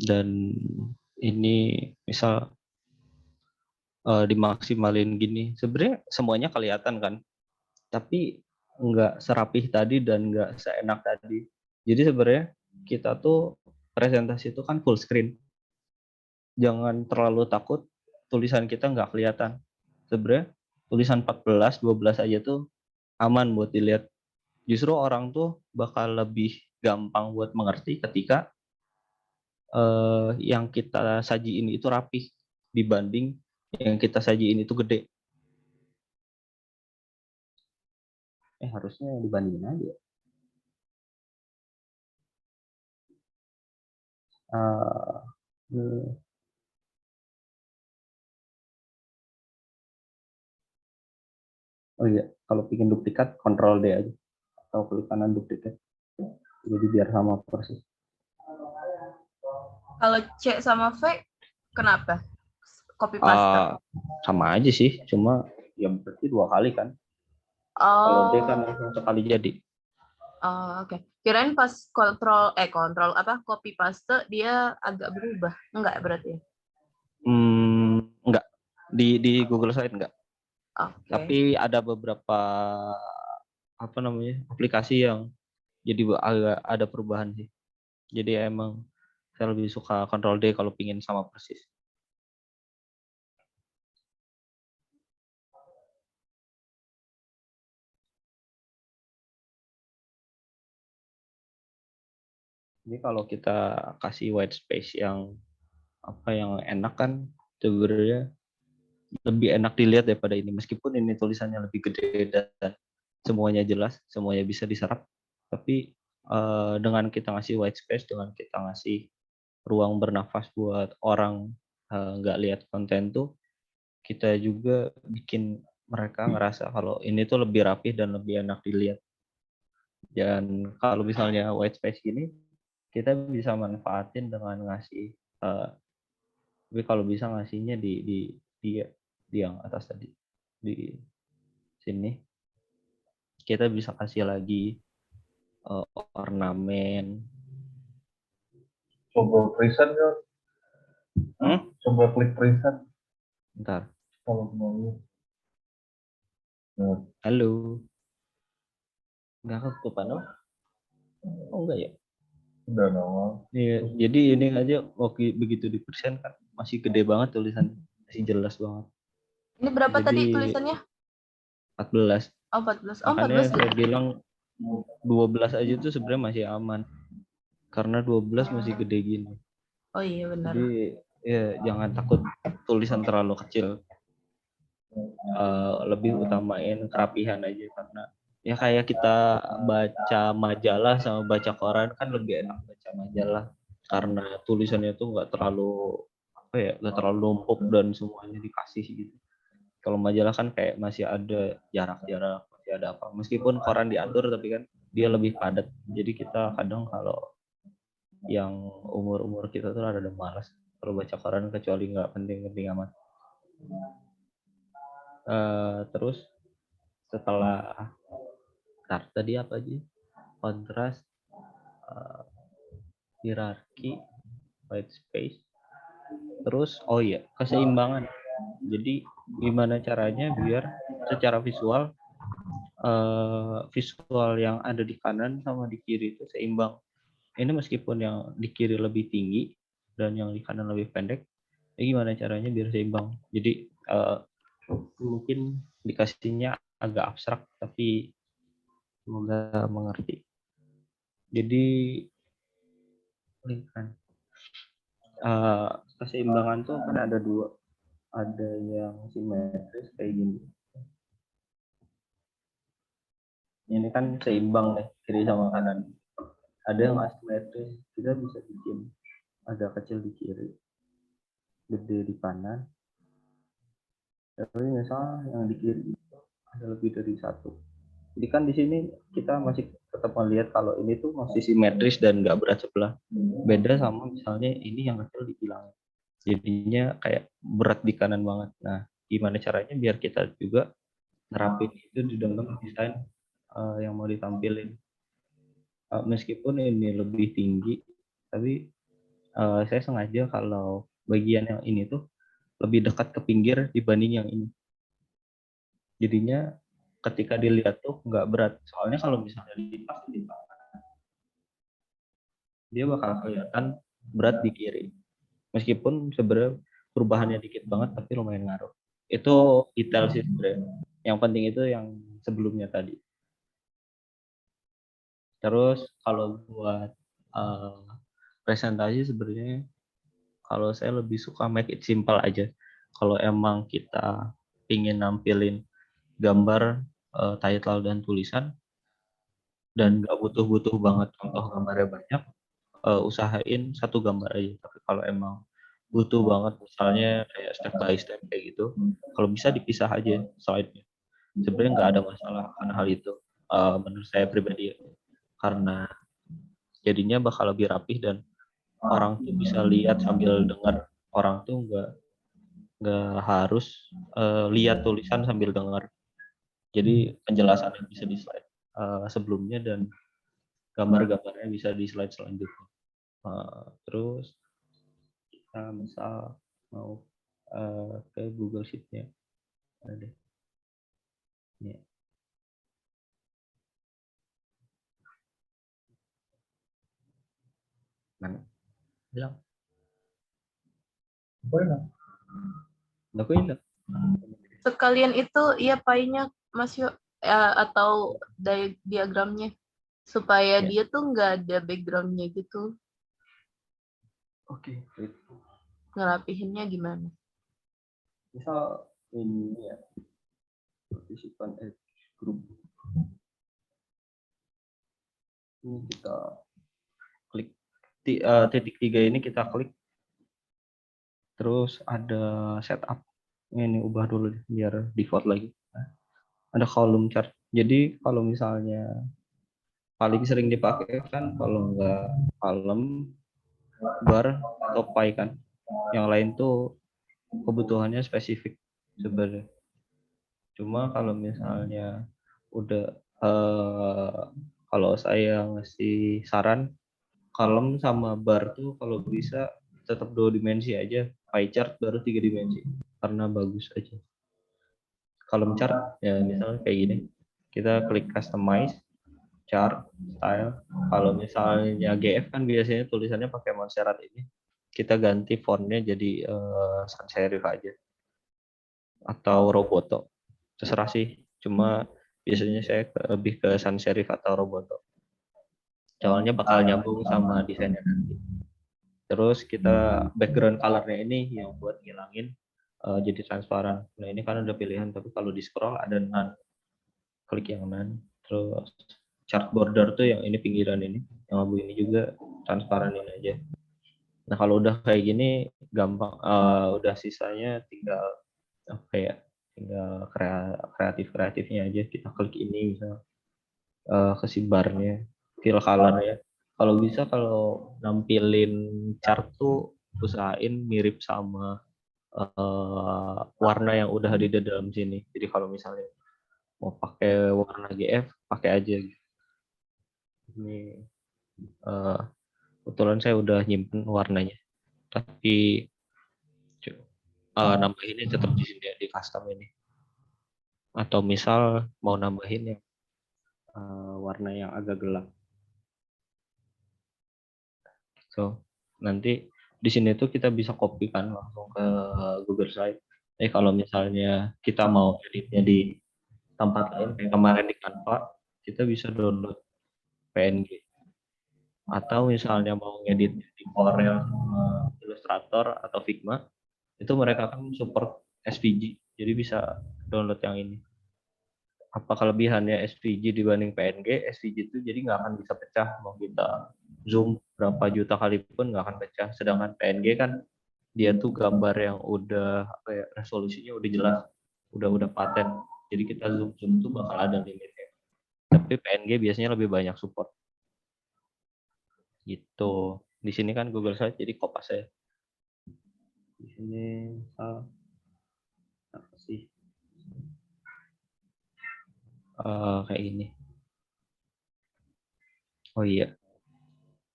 dan ini misal dimaksimalin gini, sebenarnya semuanya kelihatan kan, tapi nggak serapih tadi dan nggak seenak tadi. Jadi sebenarnya kita tuh presentasi itu kan full screen. Jangan terlalu takut tulisan kita nggak kelihatan. Sebenarnya tulisan 14, 12 aja tuh aman buat dilihat. Justru orang tuh bakal lebih gampang buat mengerti ketika yang kita sajiin itu rapih dibanding yang kita sajiin itu gede. Harusnya dibandingin aja. Oh iya, kalau bikin duplikat, Ctrl D aja. Atau klik kanan duplikat. Jadi biar sama persis. Kalau C sama V, kenapa? Copy paste. Sama aja sih, cuma ya berarti 2 kali kan. Kalau D kan langsung sekali jadi. Oke. Kirain pas copy paste dia agak berubah. Enggak berarti. Enggak. Di Google Slide enggak. Oke. Tapi ada beberapa aplikasi yang jadi agak ada perubahan sih. Jadi emang saya lebih suka Ctrl D kalau pingin sama persis. Jadi kalau kita kasih white space yang enak kan sebenarnya lebih enak dilihat daripada ini. Meskipun ini tulisannya lebih gede dan semuanya jelas, semuanya bisa diserap. Tapi dengan kita ngasih white space, dengan kita ngasih ruang bernafas buat orang nggak lihat konten tuh, kita juga bikin mereka ngerasa kalau ini tuh lebih rapih dan lebih enak dilihat. Dan kalau misalnya white space gini, kita bisa manfaatin dengan ngasih, tapi kalau bisa ngasihnya di yang atas tadi, di sini kita bisa kasih lagi ornamen. Coba present kan? Coba klik present. Bentar. Kalau mau. Halo. Enggak ketutupan, oh enggak ya? Udah normal. Iya, jadi ini aja waktu begitu di present kan masih gede banget tulisannya, masih jelas banget. Ini berapa Jadi, tadi tulisannya? 14. Oh, 14. Makanya 14 saya bilang 12 aja tuh sebenarnya masih aman. Karena 12 masih gede gini. Oh iya benar. Jadi ya jangan takut tulisan terlalu kecil. Lebih utamain kerapihan aja, karena ya kayak kita baca majalah sama baca koran kan lebih enak baca majalah karena tulisannya tuh nggak terlalu nggak terlalu numpuk dan semuanya dikasih gitu. Kalau majalah kan kayak masih ada jarak-jarak, masih ada apa. Meskipun koran diatur tapi kan dia lebih padat. Jadi kita kadang kalau yang umur kita tuh ada malas kalau baca koran kecuali nggak penting-penting amat. Terus setelah tadi apa aja? Kontras, hierarki, white space. Terus keseimbangan. Jadi gimana caranya biar secara visual yang ada di kanan sama di kiri itu seimbang. Ini meskipun yang di kiri lebih tinggi dan yang di kanan lebih pendek, gimana caranya biar seimbang? Jadi mungkin dikasihnya agak abstrak tapi semoga mengerti. Jadi keseimbangan tuh kan ada dua, ada yang simetris kayak gini. Ini kan seimbang nih kiri sama kanan. Ada yang asimetris, kita bisa bikin agak kecil di kiri, gede di kanan. Tapi misalnya yang di kiri ada lebih dari satu. Jadi kan di sini kita masih tetap melihat kalau ini tuh masih simetris dan nggak berat sebelah. Beda sama misalnya ini yang kecil dibilang. Jadinya kayak berat di kanan banget. Nah, gimana caranya biar kita juga nerapin itu di dalam desain yang mau ditampilin. Meskipun ini lebih tinggi, tapi saya sengaja kalau bagian yang ini tuh lebih dekat ke pinggir dibanding yang ini. Jadinya ketika dilihat tuh nggak berat. Soalnya kalau misalnya dilipat dia bakal kelihatan berat di kiri. Meskipun sebenarnya perubahannya dikit banget tapi lumayan ngaruh. Itu detail sih sebenarnya. Yang penting itu yang sebelumnya tadi. Terus kalau buat presentasi sebenarnya kalau saya lebih suka make it simple aja. Kalau emang kita ingin nampilin gambar, title dan tulisan dan nggak butuh-butuh banget contoh gambarnya banyak, usahain satu gambar aja. Tapi kalau emang butuh banget misalnya kayak step by step kayak gitu, kalau bisa dipisah aja slide-nya. Sebenarnya nggak ada masalah karena hal itu, menurut saya pribadi ya. Karena jadinya bakal lebih rapih dan orang tuh bisa lihat sambil dengar. Orang tuh nggak harus lihat tulisan sambil dengar. Jadi penjelasannya bisa di slide sebelumnya dan gambar-gambarnya bisa di slide selanjutnya. Terus kita misal mau ke Google Sheet-nya. Ada. Ini. Mana? Bilang. Nggak hilang. Sekalian itu ya pie-nya Mas Yo, atau diagramnya supaya Ya. dia tuh nggak ada background-nya gitu. Oke. Ngerapihinnya gimana? Misal ini ya partisipan group. Ini kita klik titik 3 ini kita klik. Terus ada setup. Ini ubah dulu biar default lagi. Ada column chart. Jadi kalau misalnya paling sering dipakai kan kalau nggak column, bar atau pie kan. Yang lain tuh kebutuhannya spesifik sebenarnya. Cuma kalau misalnya udah kalau saya ngasih saran column sama bar tuh kalau bisa tetap 2 dimensi aja, pie chart baru 3 dimensi karena bagus aja. Column chart ya misalnya kayak gini, kita klik customize chart style. Kalau misalnya GF kan biasanya tulisannya pakai Montserrat ini, kita ganti fontnya jadi sans serif aja atau Roboto, terserah sih. Cuma biasanya saya lebih ke sans serif atau Roboto, soalnya bakal nyambung sama desainnya nanti. Terus kita background colornya ini yang buat ngilangin jadi transparan. Nah ini kan ada pilihan, tapi kalau di scroll ada none, klik yang none. Terus chart border tuh yang ini pinggiran ini, yang abu ini juga transparanin aja. Nah kalau udah kayak gini gampang, udah sisanya tinggal apa ya, tinggal kreatifnya aja. Kita klik ini misal ke si barnya, fill color ya. Kalau bisa kalau nampilin chart tuh usahain mirip sama warna yang udah ada di dalam sini. Jadi kalau misalnya mau pakai warna GF pakai aja gitu. Ini kebetulan saya udah nyimpen warnanya, tapi nambahinnya tetap di sini di custom ini. Atau misal mau nambahin yang warna yang agak gelap. So nanti di sini tuh kita bisa kopikan langsung ke Google Drive. Kalau misalnya kita mau editnya di tempat lain kayak kemarin di Canva, kita bisa download PNG. Atau misalnya mau ngedit di Corel sama Illustrator atau Figma, itu mereka kan support SVG, jadi bisa download yang ini. Apa kelebihannya SVG dibanding PNG? SVG itu jadi nggak akan bisa pecah, mau kita zoom berapa juta kali pun nggak akan pecah. Sedangkan PNG kan dia tuh gambar yang udah apa ya, resolusinya udah jelas, udah paten. Jadi kita zoom tuh bakal ada limitnya. Tapi PNG biasanya lebih banyak support. Gitu. Di sini kan Google Sites jadi kopas ya. Di sini apa sih? Kayak ini. Oh iya.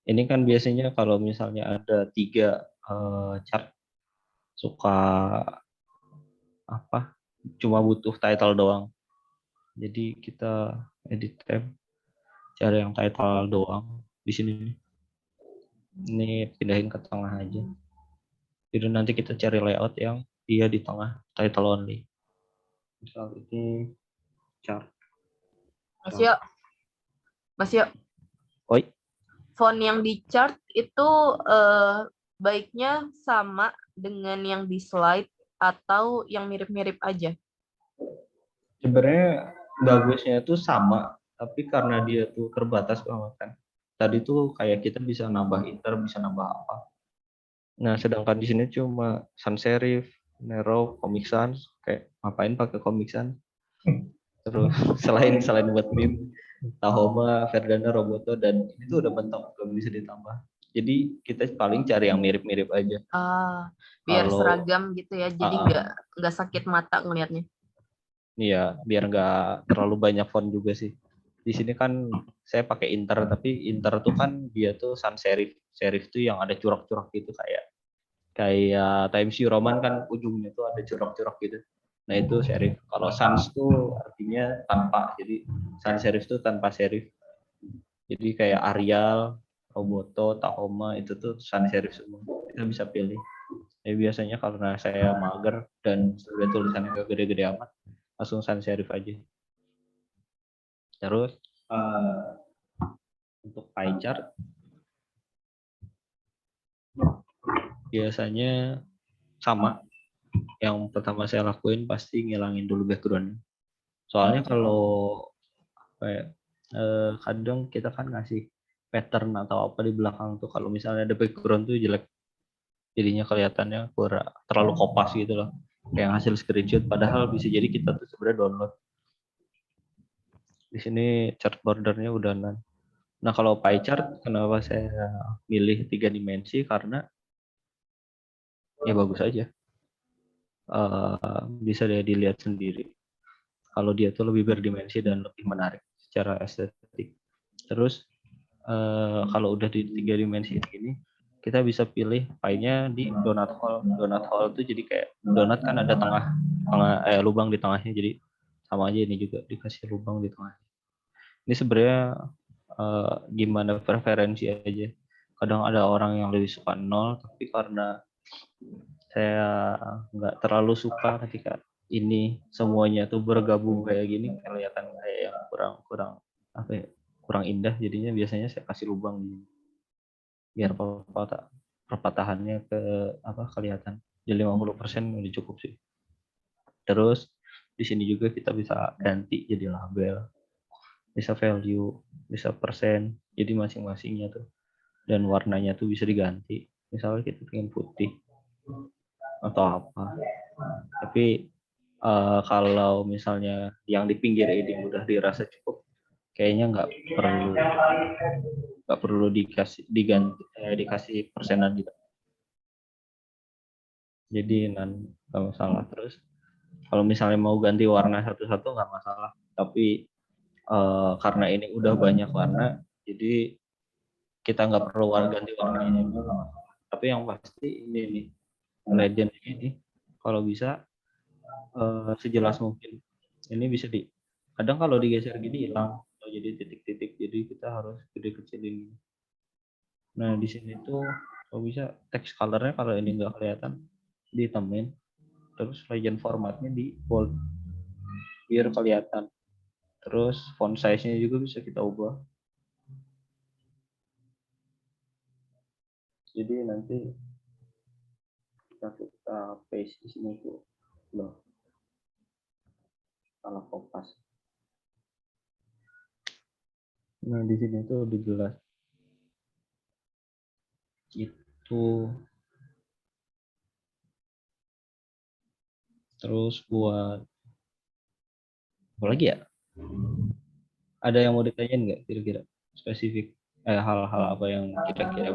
Ini kan biasanya kalau misalnya ada 3 chart suka apa? Cuma butuh title doang. Jadi kita edit tab, cari yang title doang di sini. Ini pindahin ke tengah aja. Jadi nanti kita cari layout yang dia di tengah, title only. Misal ini chart. Mas Yo. Oi. font yang di chart itu baiknya sama dengan yang di slide atau yang mirip-mirip aja? Sebenarnya bagusnya itu sama, tapi karena dia tuh terbatas banget kan. Tadi tuh kayak kita bisa nambah inter, bisa nambah apa. Nah, sedangkan di sini cuma sans serif, Nero, Comic Sans, kayak ngapain pakai Comic Sans? Terus selain buat meme, Tahoma, Verdana, Roboto, dan itu udah mentok, gak bisa ditambah. Jadi kita paling cari yang mirip-mirip aja. Biar Kalau seragam gitu ya, jadi nggak sakit mata ngelihatnya. iya, biar nggak terlalu banyak font juga sih. Di sini kan saya pakai Inter, tapi Inter tuh kan dia tuh sans serif. Serif tuh yang ada corak-corak gitu kayak Times New Roman kan ujungnya tuh ada corak-corak gitu. Nah itu serif. Kalau sans tuh artinya tanpa. Jadi sans serif tuh tanpa serif. Jadi kayak Arial, Roboto, Tahoma itu tuh sans serif semua. Kita bisa pilih. Ya biasanya karena saya mager dan sebenarnya tulisannya gak gede-gede amat, langsung sans serif aja. Terus untuk pie chart biasanya sama. Yang pertama saya lakuin pasti ngilangin dulu background. Soalnya kalau kayak kadang kita kan ngasih pattern atau apa di belakang tuh, kalau misalnya ada background tuh jelek, jadinya kelihatannya kurang terlalu kopas gitu loh. Kayak hasil screenshot, padahal bisa jadi kita tuh sebenarnya download. Di sini chart bordernya udah none. Nah kalau pie chart, kenapa saya milih 3 dimensi? Karena ya bagus aja. Bisa dilihat sendiri. Kalau dia tuh lebih berdimensi dan lebih menarik secara estetik. Terus kalau udah di 3 dimensi ini, kita bisa pilih pie-nya di donut hole. Donut hole itu jadi kayak donut kan ada lubang di tengahnya, jadi sama aja ini juga dikasih lubang di tengah. Ini sebenarnya gimana preferensi aja. Kadang ada orang yang lebih suka 0, tapi karena saya nggak terlalu suka ketika ini semuanya tuh bergabung kayak gini, kelihatan kayak yang kurang indah, jadinya biasanya saya kasih lubang biar perpatahannya kelihatan. Jadi 50% udah cukup sih. Terus di sini juga kita bisa ganti jadi label, bisa value, bisa persen, jadi masing-masingnya tuh, dan warnanya tuh bisa diganti. Misalnya kita pengen putih atau apa. Tapi kalau misalnya yang di pinggir ini udah dirasa cukup, kayaknya nggak perlu dikasih persenan gitu. Jadi nggak masalah. Terus kalau misalnya mau ganti warna satu-satu nggak masalah. Tapi karena ini udah banyak warna, jadi kita nggak perlu ganti warnanya juga. Tapi yang pasti ini nih, legend ini kalau bisa sejelas mungkin. Ini bisa kadang kalau digeser gini hilang, jadi titik-titik, jadi kita harus gede-kecilin. Nah di sini tuh kalau bisa text colornya, kalau ini nggak kelihatan, dihitamin. Terus legend formatnya di bold biar kelihatan. Terus font size-nya juga bisa kita ubah. Jadi nanti kita paste di sini tuh loh, salah kopas. Nah di sini tuh udah jelas. Itu terus buat apa lagi ya? Ada yang mau ditanyain nggak kira-kira spesifik hal-hal apa yang kira-kira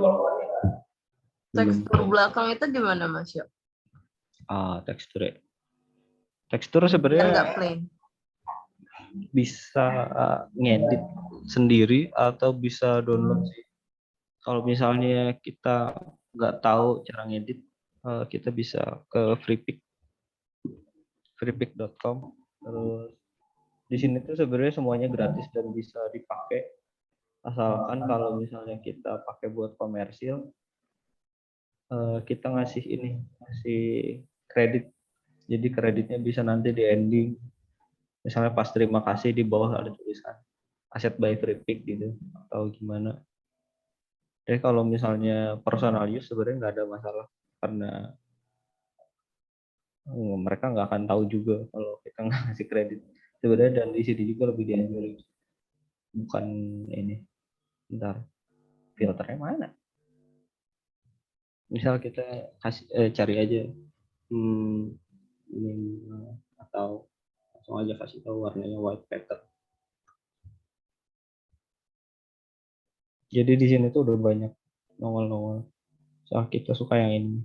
Tekstur belakang itu gimana Mas Yo? Tekstur sebenarnya nggak plain. Bisa ngedit sendiri atau bisa download sih. Kalau misalnya kita nggak tahu cara ngedit, kita bisa ke freepik.com. Terus di sini tuh sebenarnya semuanya gratis dan bisa dipakai, asalkan kalau misalnya kita pakai buat komersil, kita ngasih kredit. Jadi kreditnya bisa nanti di ending, misalnya pas terima kasih di bawah ada tulisan Asset by Freepik gitu atau gimana. Jadi kalau misalnya personal use sebenarnya nggak ada masalah karena mereka nggak akan tahu juga kalau kita nggak ngasih kredit sebenarnya, dan di sini juga lebih dianjurin bukan ini. Bentar, filternya mana? Misal kita kasih cari aja ini atau langsung aja kasih tahu warnanya white pattern. Jadi di sini tuh udah banyak nongol-nongol. Soal kita suka yang ini.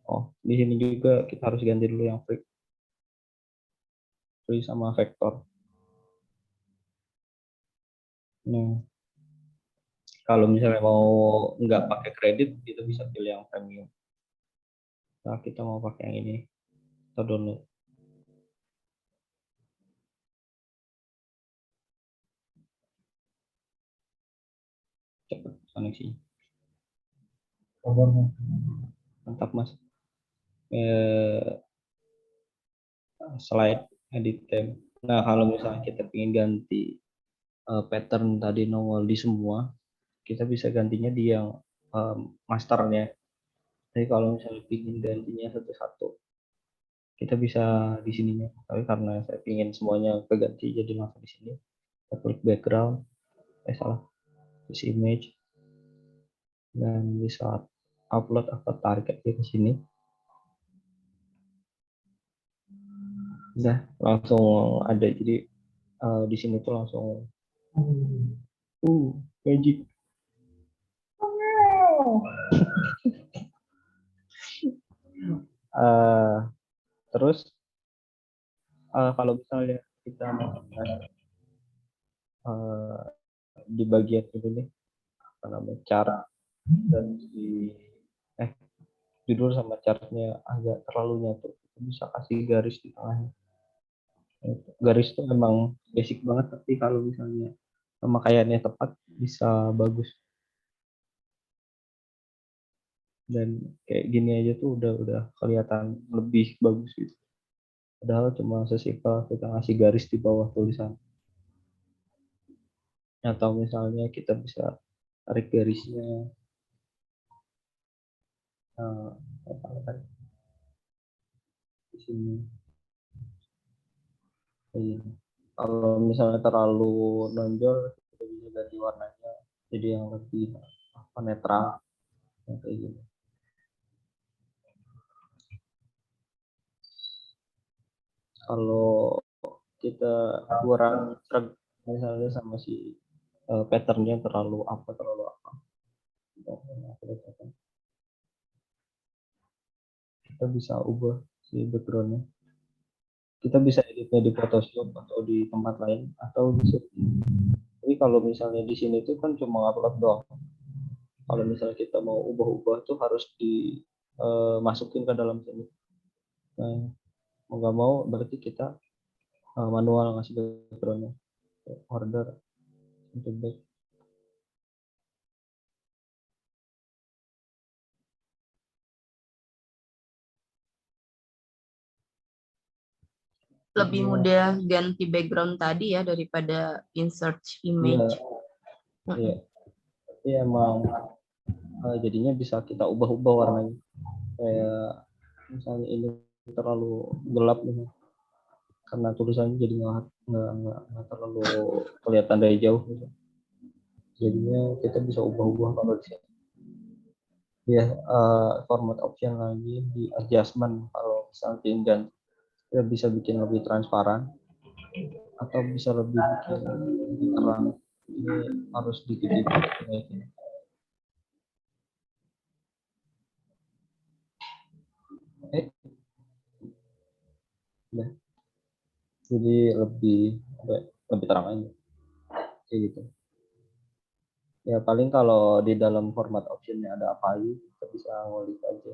Oh, di sini juga kita harus ganti dulu yang free sama vector. Nah, kalau misalnya mau nggak pakai kredit, kita bisa pilih yang premium. Nah, kita mau pakai yang ini, kita download. Cepat koneksinya. Mantap mas. Slide edit tab. Nah, kalau misalnya kita ingin ganti pattern tadi nongol di semua, kita bisa gantinya di yang masternya. Jadi kalau misalnya ingin gantinya satu-satu, kita bisa di sininya. Tapi karena saya ingin semuanya keganti, jadi langsung di sini. Kita klik background, salah, this image, dan bisa upload atau tarik aja ke sini. Udah langsung ada, jadi di sini tuh langsung magic. Terus kalau misalnya kita masukkan di bagian ini nih, apa namanya, cara dan di judul sama chartnya agak terlalu nyatu, kita bisa kasih garis di tengahnya. Garis itu memang basic banget, tapi kalau misalnya pemakaiannya tepat bisa bagus. Dan kayak gini aja tuh udah kelihatan lebih bagus gitu. Padahal cuma sesimpel kita ngasih garis di bawah tulisan. Atau misalnya kita bisa tarik garisnya di sini. Kalau misalnya terlalu nonjol, kita bisa ganti warnanya jadi yang lebih netral, kayak gini. Kalau kita kurang misalnya sama si patternnya terlalu apa, kita bisa ubah si backgroundnya. Kita bisa editnya di Photoshop atau di tempat lain atau bisa. Tapi kalau misalnya di sini tuh kan cuma upload doang. Kalau misalnya kita mau ubah-ubah tuh harus dimasukin ke dalam sini. Nah, mau nggak mau berarti kita manual ngasih backgroundnya, order untuk back. Lebih mudah ganti background tadi ya daripada insert image. Iya. Tapi emang jadinya bisa kita ubah-ubah warnanya. Kayak misalnya ini terlalu gelap nih, karena tulisannya jadi nggak terlalu kelihatan dari jauh gitu. Jadinya kita bisa ubah-ubah kalau di sini. Ya, format option lagi di adjustment, kalau misalnya tinggal kita bisa bikin lebih transparan atau bisa lebih bikin lebih terang. Ini harus dikit-dikit kayak gini. Nah, jadi lebih terang aja kayak gitu. Ya paling kalau di dalam format optionnya ada apa aja, kita bisa ngulik aja.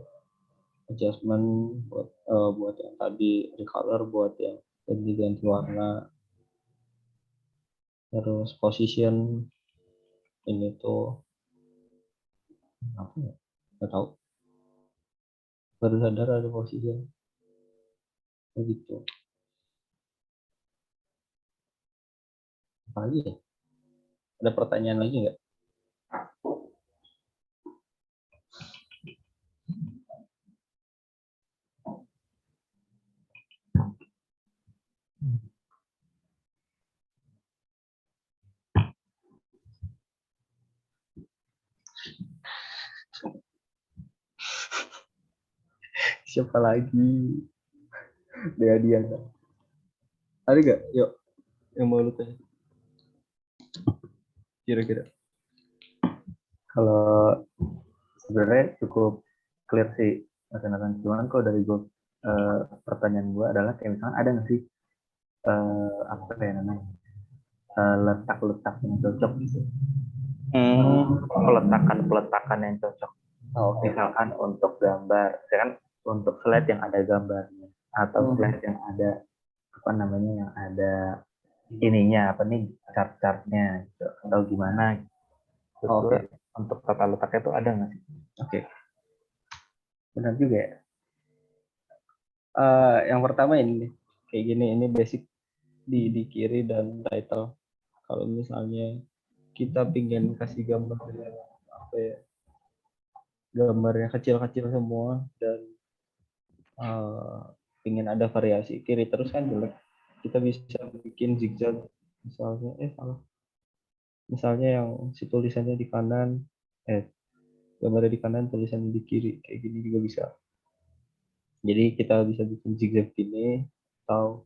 Adjustment buat yang tadi, recolor buat yang ganti warna, terus position ini tuh apa ya, nggak tahu, baru sadar ada position begitu. Apa lagi ya, ada pertanyaan lagi nggak? Siapa lagi? Dia. Ada gak? Yuk, yang mau lu tanya. Kira-kira. Kalau sebenarnya cukup clear sih Mas Nathan. Cuman kalau dari gue pertanyaan gue adalah kayak misalnya ada nggak sih apa ya namanya letak-letak yang cocok gitu. Peletakan yang cocok. Oh, oke. Misalkan untuk gambar, kan untuk slide yang ada gambarnya atau slide yang ada apa namanya yang ada ininya apa nih chart-chartnya gitu, atau gimana gitu. Terus Oke. gue untuk tata letaknya tuh ada nggak sih? Oke. Benar juga ya. Yang pertama ini nih. Kayak gini, ini basic di kiri dan title. Kalau misalnya kita pingin kasih gambar yang apa ya, gambarnya kecil-kecil semua dan pingin ada variasi kiri terus kan jelek, kita bisa bikin zigzag misalnya yang si tulisannya di kanan gambarnya di kanan tulisannya di kiri, kayak gini juga bisa. Jadi kita bisa bikin zigzag gini atau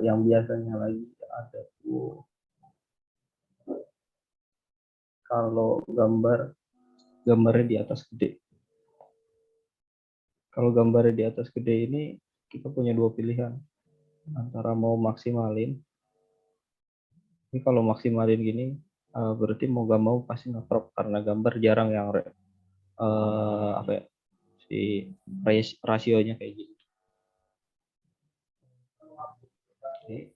yang biasanya lagi ada tuh kalau gambarnya di atas gede. Kalau gambarnya di atas gede ini kita punya dua pilihan, antara mau maksimalin. Ini kalau maksimalin gini berarti mau gak mau pasti nge-crop karena gambar jarang yang apa ya, si rasionya kayak gini. Oke.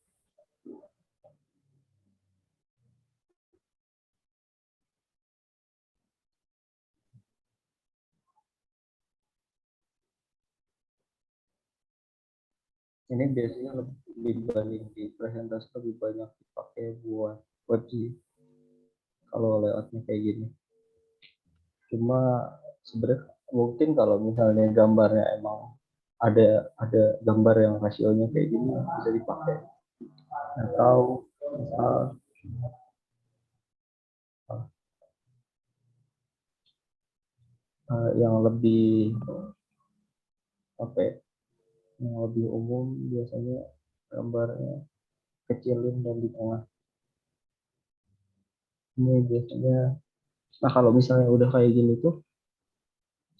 Ini biasanya lebih dibanding di presentasi lebih banyak dipakai buat web sih kalau layoutnya kayak gini. Cuma sebenarnya mungkin kalau misalnya gambarnya emang ada gambar yang rasionya kayak gini bisa dipakai, atau misal yang lebih apa ya, yang lebih umum biasanya gambarnya kecilin dan di tengah. Ini biasanya, nah kalau misalnya udah kayak gini tuh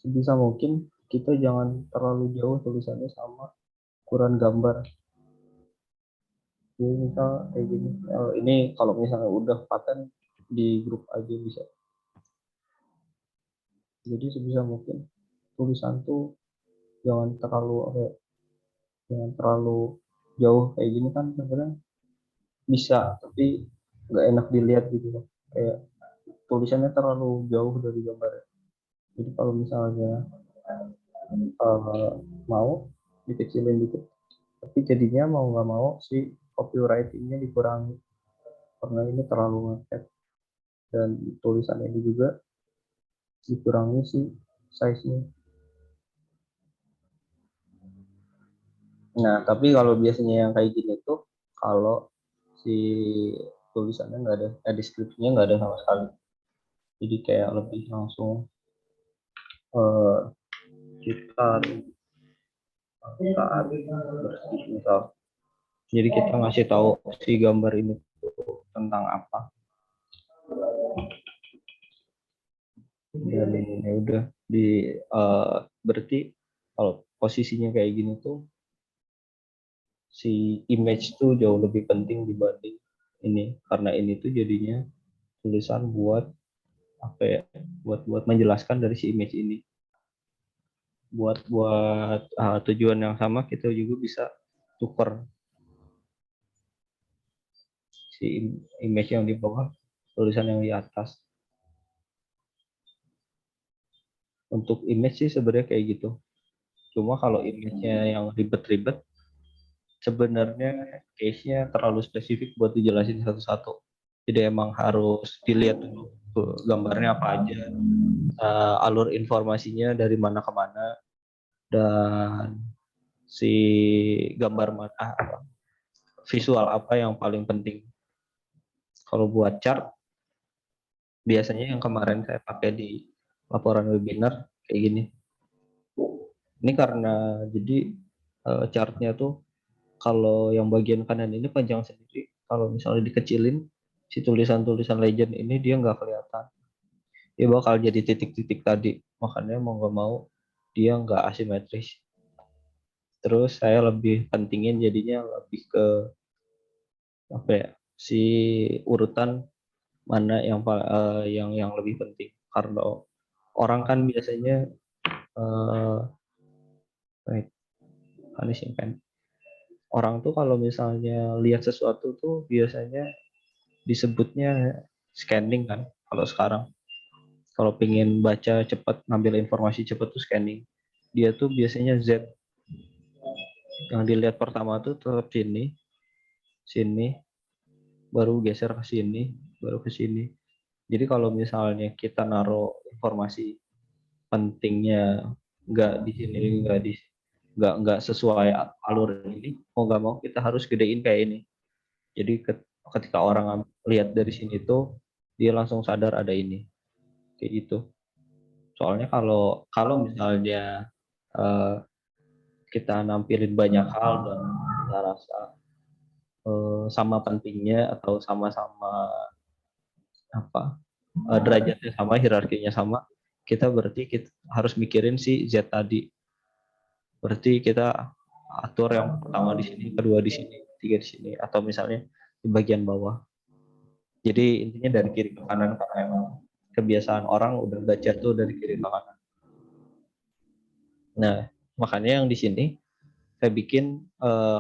sebisa mungkin kita jangan terlalu jauh tulisannya sama ukuran gambar. Jadi misal kayak gini, ini kalau misalnya udah paten di grup aja bisa. Jadi sebisa mungkin tulisan tuh jangan terlalu jauh kayak gini kan sebenarnya bisa, tapi nggak enak dilihat gitu loh. Kayak tulisannya terlalu jauh dari gambar. Jadi kalau misalnya mau dikecilin dikit, tapi jadinya mau nggak mau si copywritingnya dikurangi karena ini terlalu ngepet, dan tulisan ini juga dikurangi si size-nya. Nah, tapi kalau biasanya yang kayak gini tuh kalau si tulisannya nggak ada, deskripsinya nggak ada sama sekali. Jadi kayak lebih langsung kita bersih misal. Jadi kita ngasih tahu si gambar ini tuh tentang apa. Dan ini udah di berarti kalau posisinya kayak gini tuh si image tuh jauh lebih penting dibanding ini, karena ini tuh jadinya tulisan buat apa ya, buat menjelaskan dari si image ini, buat tujuan yang sama kita juga bisa tukar si image yang di bawah tulisan yang di atas. Untuk image sih sebenarnya kayak gitu. Cuma kalau image-nya yang ribet-ribet sebenarnya case-nya terlalu spesifik buat dijelasin satu-satu. Jadi emang harus dilihat dulu gambarnya apa aja, alur informasinya dari mana ke mana, dan si gambar visual apa yang paling penting. Kalau buat chart, biasanya yang kemarin saya pakai di laporan webinar kayak gini. Ini karena jadi chartnya tuh kalau yang bagian kanan ini panjang sendiri, kalau misalnya dikecilin si tulisan-tulisan legend ini dia nggak kelihatan. Dia bakal jadi titik-titik tadi. Makanya mau nggak mau dia nggak asimetris. Terus saya lebih pentingin jadinya lebih ke apa ya, si urutan mana yang lebih penting. Karena orang kan biasanya punishing pen. Orang tuh kalau misalnya lihat sesuatu tuh biasanya disebutnya scanning kan. Kalau sekarang, kalau pengen baca cepat, ngambil informasi cepat tuh scanning. Dia tuh biasanya Z. Yang dilihat pertama tuh tetap sini, baru geser ke sini, baru ke sini. Jadi kalau misalnya kita naruh informasi pentingnya nggak di sini, nggak sesuai alur ini, mau nggak mau kita harus gedein kayak ini. Jadi ketika orang lihat dari sini tuh dia langsung sadar ada ini, kayak gitu. Soalnya kalau misalnya kita nampilin banyak hal dan kita rasa sama pentingnya atau sama-sama derajatnya sama, hierarkinya sama, kita berarti kita harus mikirin si Z tadi. Berarti kita atur yang pertama di sini, kedua di sini, tiga di sini, atau misalnya di bagian bawah. Jadi intinya dari kiri ke kanan karena emang kebiasaan orang udah baca tuh dari kiri ke kanan. Nah, makanya yang di sini saya bikin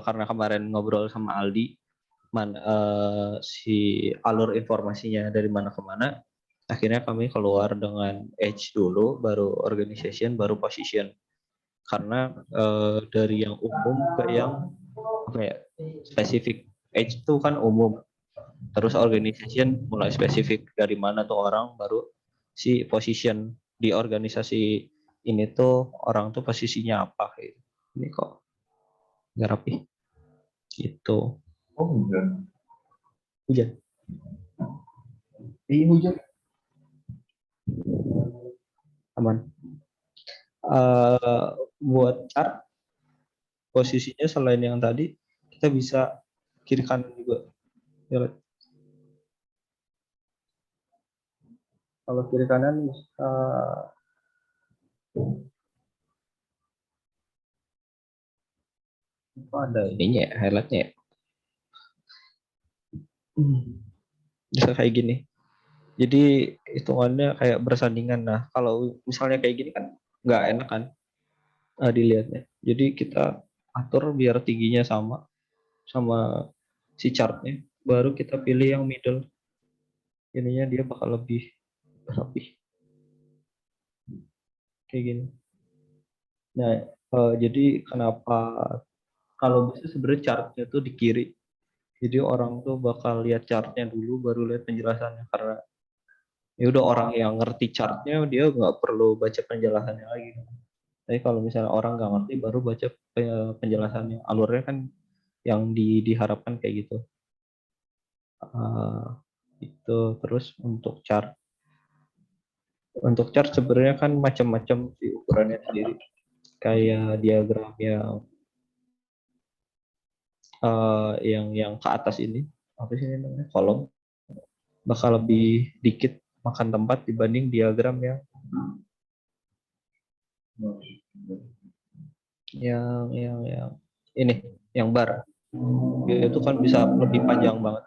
karena kemarin ngobrol sama Aldi, si alur informasinya dari mana ke mana, akhirnya kami keluar dengan age dulu, baru organization, baru position. Karena dari yang umum ke yang spesifik. Age itu kan umum, terus organization mulai spesifik dari mana tuh orang, baru si position di organisasi ini tuh orang tuh posisinya apa gitu. Ini kok nggak rapi gitu. Oh, hujan. Iya hujan. Aman. Buat chart posisinya selain yang tadi kita bisa kiri kanan juga. Ya, kalau kiri kanan bisa ada ininya ya, highlightnya ya. Bisa kayak gini. Jadi hitungannya kayak bersandingan. Nah, kalau misalnya kayak gini kan nggak enak kan dilihatnya. Jadi kita atur biar tingginya sama si chartnya. Baru kita pilih yang middle. Ininya dia bakal lebih rapi. Kayak gini. Nah, jadi kenapa kalau bisa sebenarnya chartnya tuh di kiri. Jadi orang tuh bakal lihat chartnya dulu baru lihat penjelasannya, karena ya udah orang yang ngerti chartnya dia nggak perlu baca penjelasannya lagi. Tapi kalau misalnya orang nggak ngerti baru baca penjelasannya, alurnya kan yang diharapkan kayak gitu. Itu terus untuk chart sebenarnya kan macam-macam di ukurannya sendiri. Kayak diagram yang ke atas ini, apa sih namanya, kolom, bakal lebih dikit makan tempat dibanding diagram yang ini, yang bar. Dia itu kan bisa lebih panjang banget.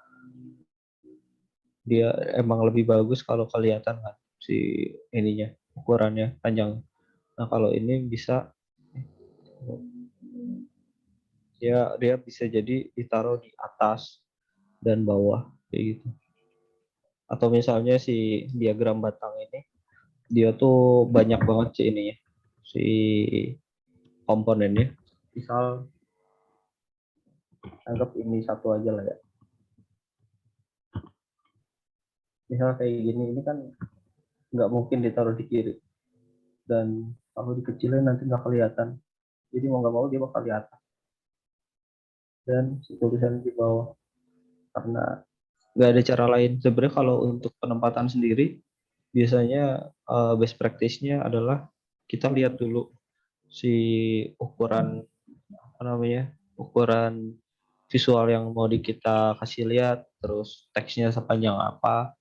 Dia emang lebih bagus kalau kelihatan kan si ininya, ukurannya panjang. Nah, kalau ini bisa dia bisa jadi ditaruh di atas dan bawah kayak gitu. Atau misalnya si diagram batang ini dia tuh banyak banget sih ininya, si komponennya. Misal anggap ini satu aja lah ya. Misal kayak gini, ini kan nggak mungkin ditaruh di kiri. Dan kalau dikecilin nanti nggak kelihatan. jadi mau nggak mau dia bakal di atas dan si tulisan di bawah, karena nggak ada cara lain. Sebenarnya kalau untuk penempatan sendiri biasanya best practice-nya adalah kita lihat dulu si ukuran apa namanya, ukuran visual yang mau kita kasih lihat, terus teksnya sepanjang apa,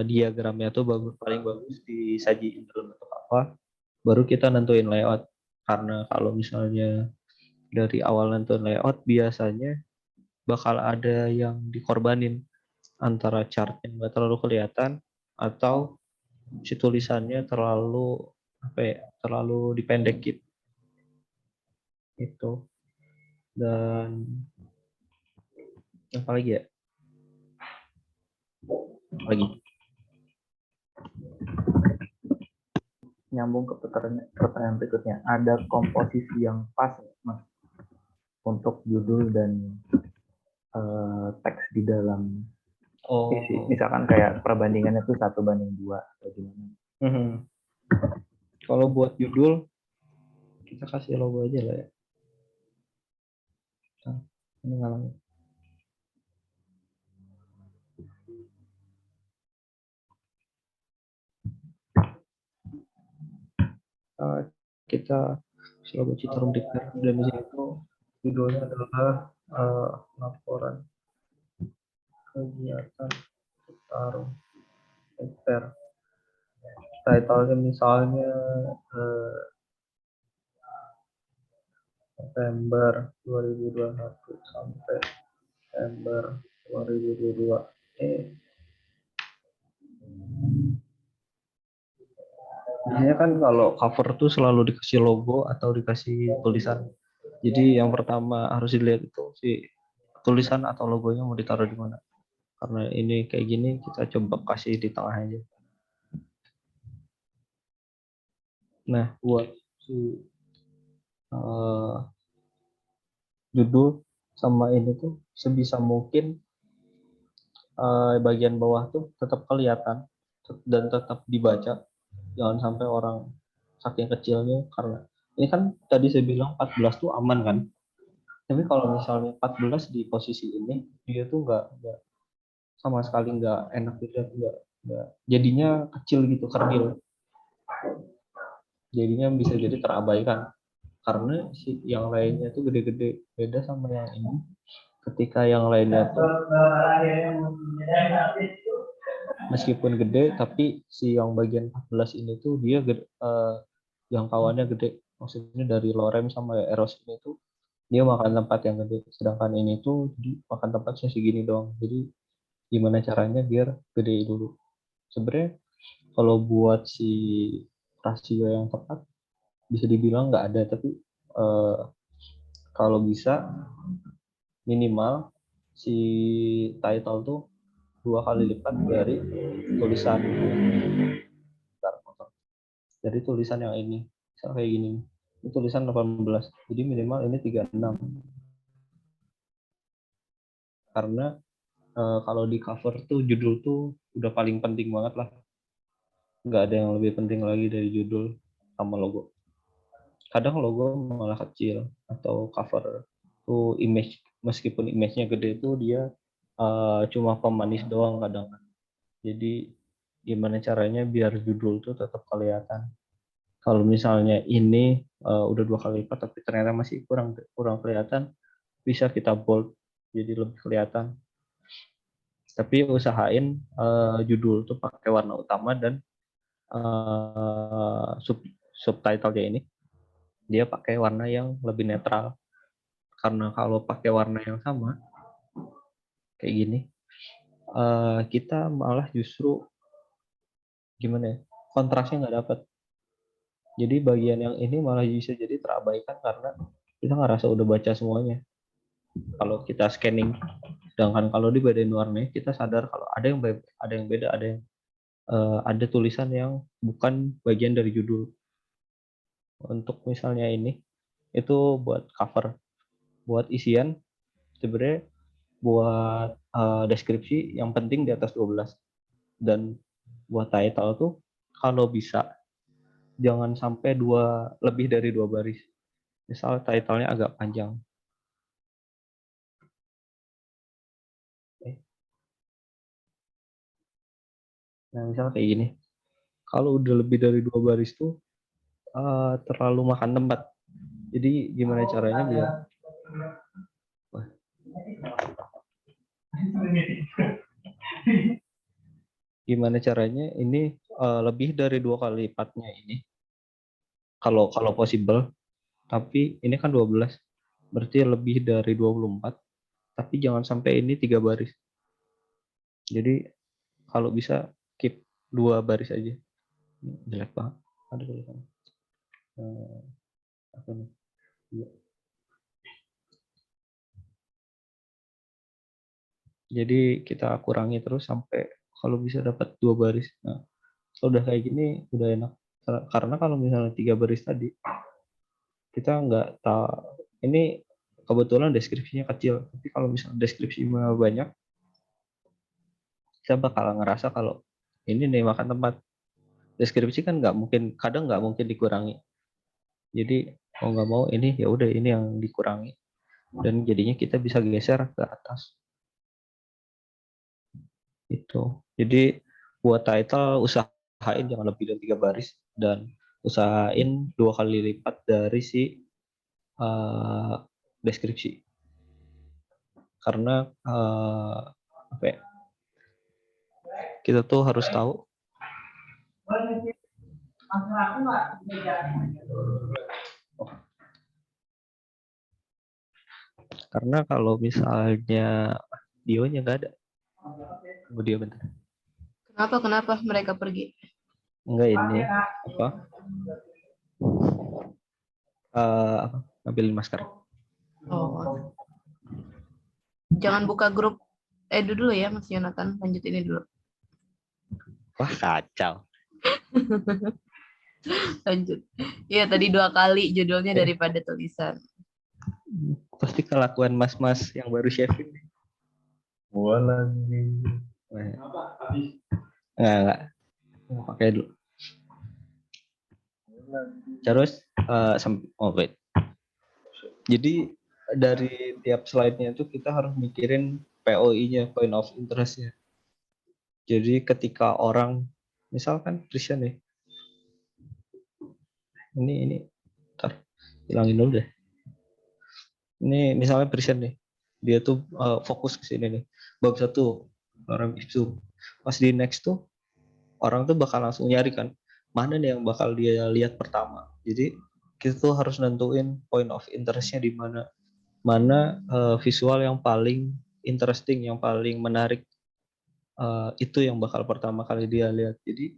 diagramnya tuh paling bagus disajiin dalam bentuk apa, baru kita nentuin layout. Karena kalau misalnya dari awal nentuin layout biasanya bakal ada yang dikorbanin, antara chart yang nggak terlalu kelihatan atau si tulisannya terlalu apa ya, terlalu dipendekin itu. Dan apa lagi ya, lagi Nyambung ke pertanyaan berikutnya, ada komposisi yang pas Mas untuk judul dan teks di dalam isi? Misalkan kayak perbandingannya tuh 1:2 atau gimana? Kalau buat judul kita kasih logo aja lah ya. Nah, ini ngalamin. Kita kasih logo Citarum Dikter, dan di sini tuh judulnya adalah laporan kegiatan Citarum Dikter. Title-nya misalnya September 2021 sampai September 2022. Biasanya kan kalau cover tuh selalu dikasih logo atau dikasih tulisan. Jadi yang pertama harus dilihat itu si tulisan atau logonya mau ditaruh di mana. Karena ini kayak gini, kita coba kasih di tengah aja. Nah, buat si judul sama ini tuh sebisa mungkin bagian bawah tuh tetap kelihatan dan tetap dibaca. Jangan sampai orang saking kecilnya, karena ini kan tadi saya bilang 14 tuh aman kan. Tapi kalau misalnya 14 di posisi ini, dia tuh nggak sama sekali nggak enak dilihat, nggak jadinya kecil gitu, kerdil. Jadinya bisa jadi terabaikan karena si yang lainnya tuh gede-gede. Beda sama yang ini, ketika yang lainnya tuh meskipun gede tapi si yang bagian 14 ini tuh dia gede, jangkauannya gede. Maksudnya dari lorem sama eros ini tuh dia makan tempat yang gede, sedangkan ini tuh makan tempatnya segini doang. Jadi gimana caranya biar gede dulu. Sebenarnya kalau buat si rasio yang tepat bisa dibilang nggak ada, tapi kalau bisa minimal si title tuh 2 kali lipat dari tulisan. Dari tulisan yang ini, misal kayak gini, ini tulisan 18, jadi minimal ini 36. Karena kalau di cover tuh judul tuh udah paling penting banget lah, nggak ada yang lebih penting lagi dari judul sama logo. Kadang logo malah kecil, atau cover tuh image, meskipun image-nya gede tuh dia cuma pemanis doang kadang. Jadi gimana caranya biar judul tuh tetap kelihatan. Kalau misalnya ini udah 2 kali lipat tapi ternyata masih kurang kelihatan, bisa kita bold jadi lebih kelihatan. Tapi usahain judul tuh pakai warna utama, dan subtitle-nya ini dia pakai warna yang lebih netral. Karena kalau pakai warna yang sama kayak gini, kita malah justru gimana ya, kontrasnya nggak dapat. Jadi bagian yang ini malah bisa jadi terabaikan karena kita ngerasa udah baca semuanya kalau kita scanning. Sedangkan kalau dibedain warnanya, kita sadar kalau ada yang beda, ada tulisan yang bukan bagian dari judul. Untuk misalnya ini itu buat cover, buat isian sebenarnya, buat deskripsi yang penting di atas 12, dan buat title tuh kalau bisa jangan sampai lebih dari 2 baris. Misal title-nya agak panjang. Nah, misal kayak gini. Kalau udah lebih dari 2 baris tuh terlalu makan tempat. Jadi gimana caranya biar ini lebih dari 2 kali lipatnya ini. Kalau possible. Tapi ini kan 12. Berarti lebih dari 24. Tapi jangan sampai ini 3 baris. Jadi kalau bisa keep 2 baris aja. Ini jelek banget. Ada tulisan. Apa nih? Iya. Jadi kita kurangi terus sampai kalau bisa dapat 2 baris. Nah, kalau udah kayak gini udah enak. Karena kalau misalnya 3 baris tadi kita nggak tahu, ini kebetulan deskripsinya kecil, tapi kalau misalnya deskripsinya banyak kita bakal ngerasa kalau ini nih makan tempat. Deskripsi kan kadang nggak mungkin dikurangi. Jadi mau nggak mau ini ya udah ini yang dikurangi dan jadinya kita bisa geser ke atas. Itu. Jadi buat title usahain jangan lebih dari 3 baris dan usahain 2 kali lipat dari si deskripsi. Karena apa ya? Kita tuh harus tahu karena kalau misalnya Dionya nggak ada. Tunggu dia bentar. Kenapa mereka pergi? Enggak ini apa? Ngambilin masker. Oh. Jangan buka grup Edu dulu ya, Mas Yonatan. Lanjut ini dulu. Wah, kacau. Lanjut. Iya, tadi 2 kali judulnya daripada tulisan. Pasti kelakuan mas-mas yang baru shaving. Gua lagi. Enggak. Pakai dulu. Terus wait. Jadi dari tiap slide-nya itu kita harus mikirin POI-nya, point of interest-nya. Jadi ketika orang misalkan Christian nih. Ini ntar hilangin dulu deh. Ini misalnya Christian nih. Dia tuh fokus ke sini nih. Bab 1 orang ipsum. Pas di next tuh orang tuh bakal langsung nyari kan mana nih yang bakal dia lihat pertama. Jadi kita tuh harus nentuin point of interest-nya di mana visual yang paling interesting, yang paling menarik, itu yang bakal pertama kali dia lihat. Jadi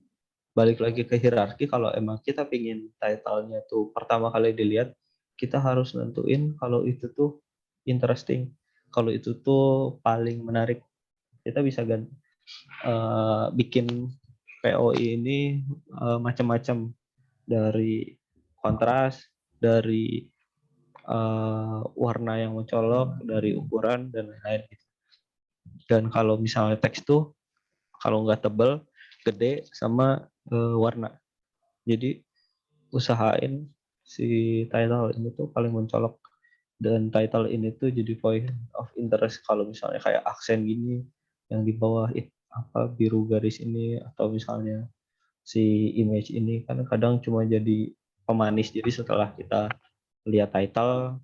balik lagi ke hierarki, kalau emang kita pingin title-nya tuh pertama kali dilihat, kita harus nentuin kalau itu tuh interesting, kalau itu tuh paling menarik. Kita bisa bikin POI ini macam-macam, dari kontras, dari warna yang mencolok, dari ukuran dan lain-lain. Dan kalau misalnya teks tuh kalau nggak tebal, gede, sama warna. Jadi usahain si title ini tuh paling mencolok, dan title ini tuh jadi point of interest. Kalau misalnya kayak aksen gini yang di bawah apa biru garis ini, atau misalnya si image ini kan kadang cuma jadi pemanis. Jadi setelah kita lihat title,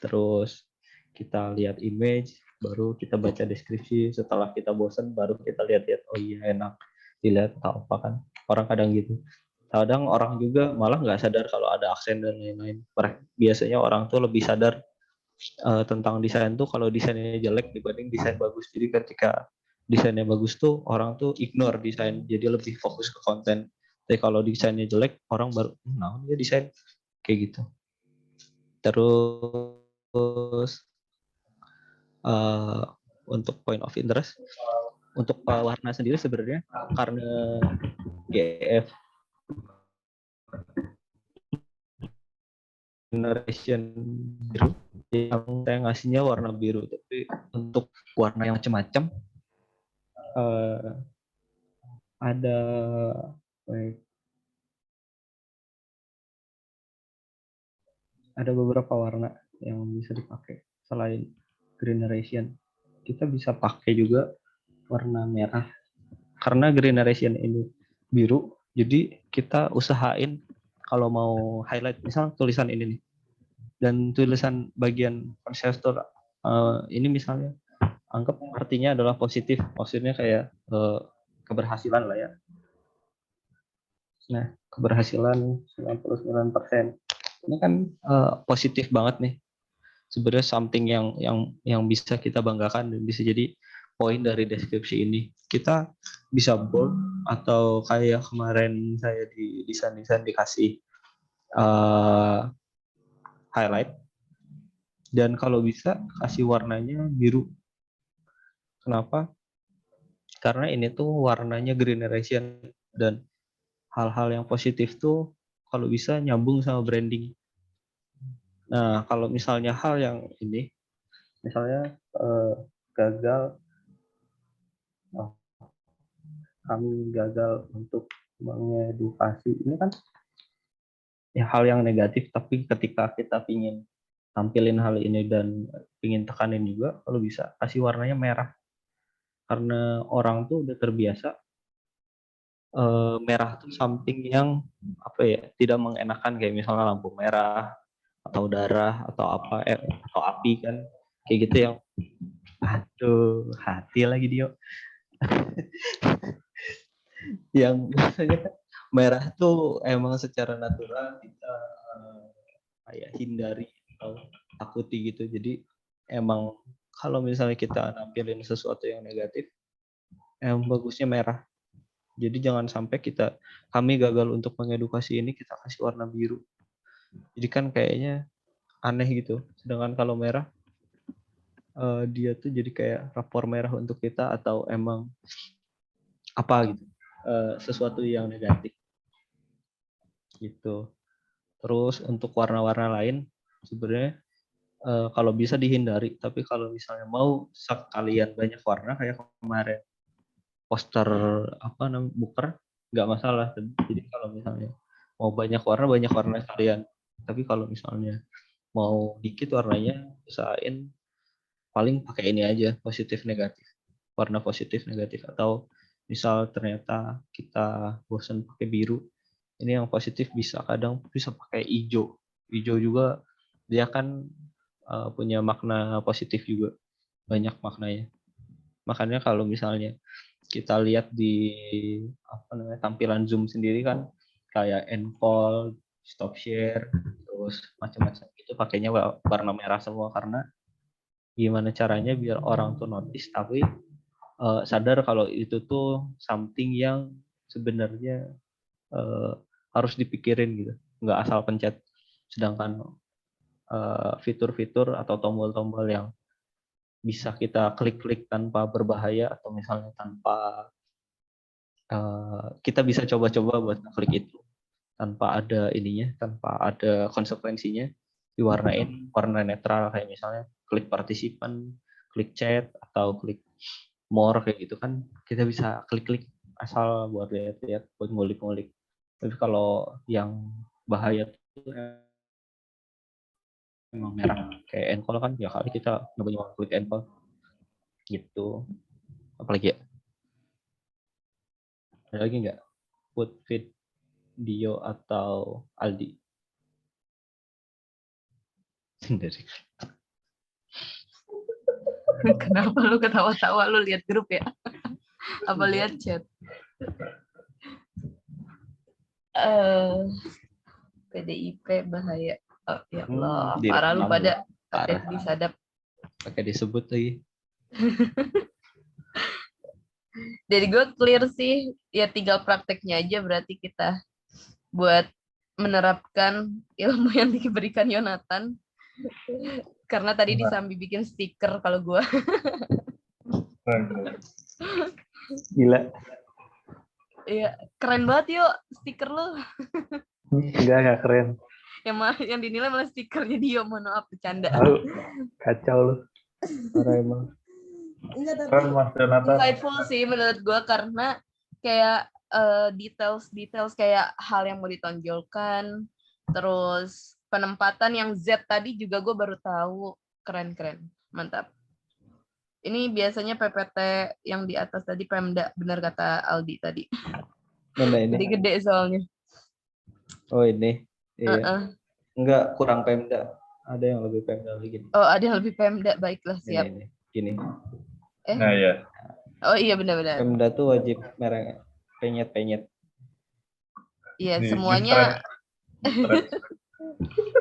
terus kita lihat image, baru kita baca deskripsi. Setelah kita bosan, baru kita lihat-lihat, oh iya enak dilihat atau apa kan. Orang kadang gitu. Kadang orang juga malah nggak sadar kalau ada aksen dan lain-lain. Biasanya orang tuh lebih sadar tentang desain tuh kalau desainnya jelek dibanding desain bagus. Jadi ketika desainnya bagus tuh orang tuh ignore desain, jadi lebih fokus ke konten. Tapi kalau desainnya jelek, orang baru nah dia desain kayak gitu. Terus untuk point of interest, untuk warna sendiri sebenarnya karena GF generation biru, yang saya ngasihnya warna biru, tapi untuk warna yang macam-macam ada ada beberapa warna yang bisa dipakai selain Greeneration. Kita bisa pakai juga warna merah karena Greeneration ini biru, jadi kita usahain kalau mau highlight misal tulisan ini nih, dan tulisan bagian konseptor ini misalnya anggap artinya adalah positif, maksudnya kayak keberhasilan lah ya. Nah, keberhasilan 99%. Ini kan positif banget nih. Sebenarnya something yang bisa kita banggakan dan bisa jadi poin dari deskripsi ini. Kita bisa bold atau kayak kemarin saya di desain dikasih highlight, dan kalau bisa kasih warnanya biru. Kenapa? Karena ini tuh warnanya Greeneration, dan hal-hal yang positif tuh kalau bisa nyambung sama branding. Nah, kalau misalnya hal yang ini, misalnya gagal, kami gagal untuk mengedukasi, ini kan ya hal yang negatif, tapi ketika kita ingin tampilin hal ini dan ingin tekanin juga, kalau bisa kasih warnanya merah. Karena orang tuh udah terbiasa merah tuh something yang apa ya, tidak mengenakan, kayak misalnya lampu merah atau darah atau apa atau api kan, kayak gitu yang aduh hati lagi dia yang biasanya merah tuh emang secara natural kita kayak hindari atau takuti gitu. Jadi emang kalau misalnya kita nampilin sesuatu yang negatif, emang bagusnya merah. Jadi jangan sampai kami gagal untuk mengedukasi ini kita kasih warna biru. Jadi kan kayaknya aneh gitu. Sedangkan kalau merah dia tuh jadi kayak rapor merah untuk kita, atau emang apa gitu, sesuatu yang negatif gitu. Terus untuk warna-warna lain sebenarnya kalau bisa dihindari, tapi kalau misalnya mau sekalian banyak warna kayak kemarin poster apa namanya buker, nggak masalah. Jadi kalau misalnya mau banyak warna sekalian, tapi kalau misalnya mau dikit warnanya usahain paling pakai ini aja, positif negatif, warna positif negatif. Atau misal ternyata kita bosan pakai biru, ini yang positif kadang bisa pakai hijau. Hijau juga dia kan punya makna positif juga, banyak maknanya. Makanya kalau misalnya kita lihat di apa namanya tampilan Zoom sendiri kan kayak end call, stop share, terus macam-macam itu pakainya warna merah semua, karena gimana caranya biar orang tuh notice tapi sadar kalau itu tuh something yang sebenarnya harus dipikirin gitu, nggak asal pencet. Sedangkan fitur-fitur atau tombol-tombol yang bisa kita klik-klik tanpa berbahaya, atau misalnya tanpa kita bisa coba-coba buat klik itu tanpa ada ininya, tanpa ada konsekuensinya, diwarnain warna netral, kayak misalnya klik partisipan, klik chat, atau klik more kayak gitu kan, kita bisa klik-klik asal buat lihat-lihat, buat ngulik-ngulik. Tapi kalau yang bahaya tuh emang merah kayak encall kan, ya kali kita nggak punya klik encall gitu. Apalagi ya, ada lagi nggak put feed Dio atau Aldi sendiri? Kenapa lu ketawa-tawa? Lu lihat grup ya? Apa lihat chat? PDIP bahaya. Oh, ya Allah, parah lu pada pakai disadap. Pakai disebut lagi. Jadi gue clear sih, ya tinggal prakteknya aja berarti kita buat menerapkan ilmu yang diberikan Yonatan. Karena tadi disambi bikin stiker kalau gue. Gila. Iya, keren banget yuk stiker lu. Enggak keren. Yang dinilai malah stikernya dia, mohon maaf bercanda. Kacau lu. Parah emang. Enggak, tapi insightful sih menurut gue, karena kayak details kayak hal yang mau ditonjolkan, terus penempatan yang Z tadi juga gue baru tahu. Keren. Mantap. Ini biasanya PPT yang di atas tadi Pemda, benar kata Aldi tadi. Mana ini? Jadi gede soalnya. Oh ini. Iya. Heeh. Enggak, kurang Pemda. Ada yang lebih Pemda lagi. Oh, ada yang lebih Pemda. Baiklah, siap. Ini. Gini. Nah ya. Oh iya, benar-benar. Pemda tuh wajib mereng penyet. Iya, Ini semuanya. stres.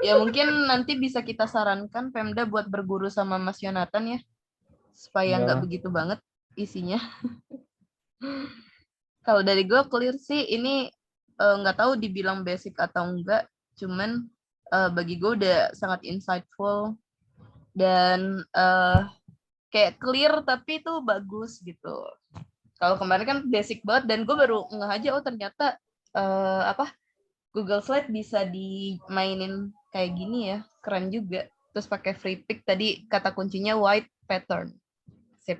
Ya mungkin nanti bisa kita sarankan Pemda buat berguru sama Mas Yonatan ya. Supaya Enggak nggak lah. begitu banget isinya. Kalau dari gue clear sih, ini nggak tahu dibilang basic atau enggak. Cuman bagi gue udah sangat insightful. Dan kayak clear tapi itu bagus gitu. Kalau kemarin kan basic banget dan gue baru ngeh aja, oh ternyata Google Slide bisa dimainin kayak gini ya, keren juga. Terus pakai free pick tadi kata kuncinya white pattern. Sip.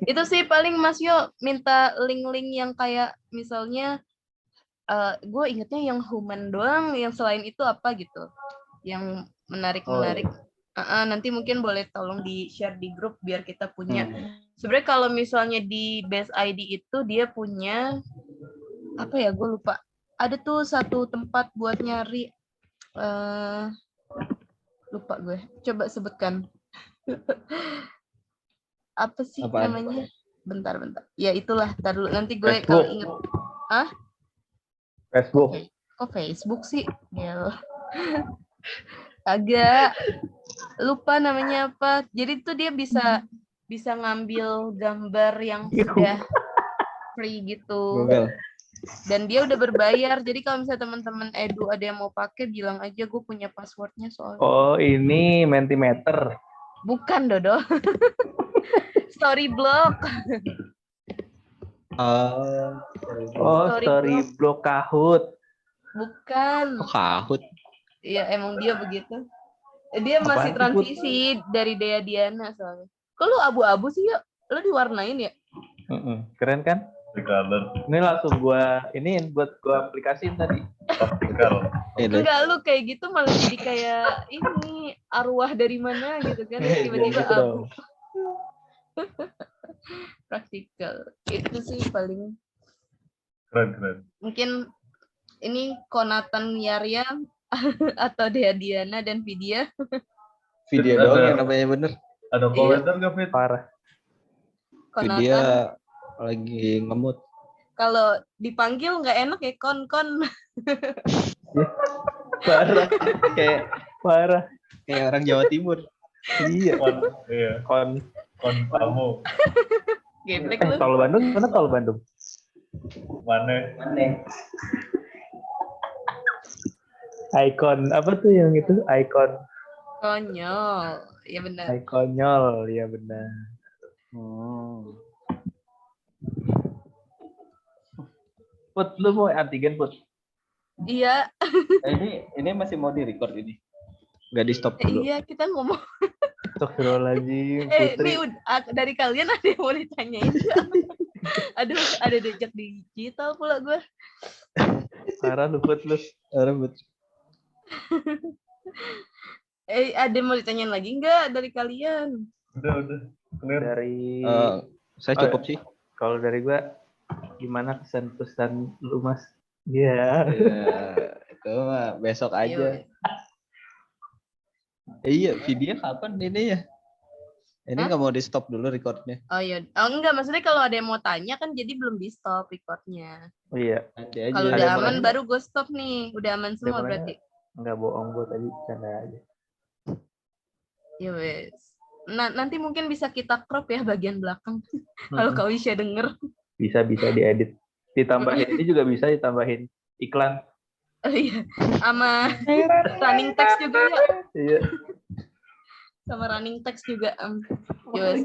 Itu sih paling Mas Yo minta link-link yang kayak misalnya gue ingetnya yang human doang, yang selain itu apa gitu. Yang menarik-menarik. Nanti mungkin boleh tolong di-share di grup biar kita punya. Sebenarnya kalau misalnya di Base ID itu dia punya apa ya, gue lupa. Ada tuh satu tempat buat nyari lupa gue. Coba sebutkan. Apa sih Apaan? namanya? Bentar. Ya itulah, tar dulu. Nanti gue Facebook. kalau inget. Facebook. Kok Facebook sih? Ya. Agak lupa namanya apa. Jadi tuh dia bisa ngambil gambar yang sudah free gitu. Google. Dan dia udah berbayar. Jadi kalau misalnya teman-teman Edu ada yang mau pakai, bilang aja, gue punya passwordnya soalnya. Oh, ini Mentimeter. Bukan, Dodo. Storyblock. Oh, Storyblock. Storyblock Kahoot. Bukan. Kahoot. Iya, emang dia begitu. Dia masih Apaan tuh, Put? transisi dari Dea Diana soalnya. Kok lu abu-abu sih, yuk? Lu diwarnain ya? Keren kan? Color. Ini langsung gua iniin buat gua aplikasiin tadi. Optical. Enggak, lu kayak gitu malah jadi kayak ini arwah dari mana gitu kan, tiba-tiba Gitu abu. dong. Praktikal. Itu sih paling. Keren. Mungkin ini Konatan Yarya atau Dea Diana dan Vidya. Video Ada- doang yang namanya bener. Ada komentar nggak, Fit? Parah. Konatan. Dia lagi ngemut. Kalau dipanggil nggak enak ya, kon. Parah. Kayak orang Jawa Timur. Iya. Iya. Kon. Kon kamu. Geblek lu. Tol Bandung, mana tol Bandung? Mana? Icon apa tuh yang itu? Icon. Konyol. Ya benar. Iconyol, ya benar. Put, lu mau antigen, Put? Iya, Ini masih mau di-record ini. Nggak di-stop dulu. iya kita ngomong. Astagfirullahaladzim, Ini Putri. dari kalian ada yang mau ditanyain nggak? Aduh, ada jejak digital pula gue. Parah lu, Put, lu. Rambut. Ada yang mau ditanyain lagi nggak dari kalian? Udah. Clear. Dari Saya cukup sih. kalau dari gua gimana kesan-pesan lu, Mas? Iya. Itu mah besok aja. Yuk. Iya, video kapan ini ya? Ini nggak mau di-stop dulu recordnya. Oh iya, enggak, maksudnya kalau ada yang mau tanya kan jadi belum di stop recordnya. Oh iya, Nanti aja. Kalau Ada udah yang aman mau baru gue stop nih. Udah aman semua Ada berarti. enggak bohong, gua tadi canda aja. Ya wes. Nah, nanti mungkin bisa kita crop ya bagian belakang. Kalau kau bisa denger. Bisa diedit. Ditambahin ini juga bisa ditambahin iklan. Oh iya. Sama running text juga ya. Iya. Sama running text juga. Ya wes.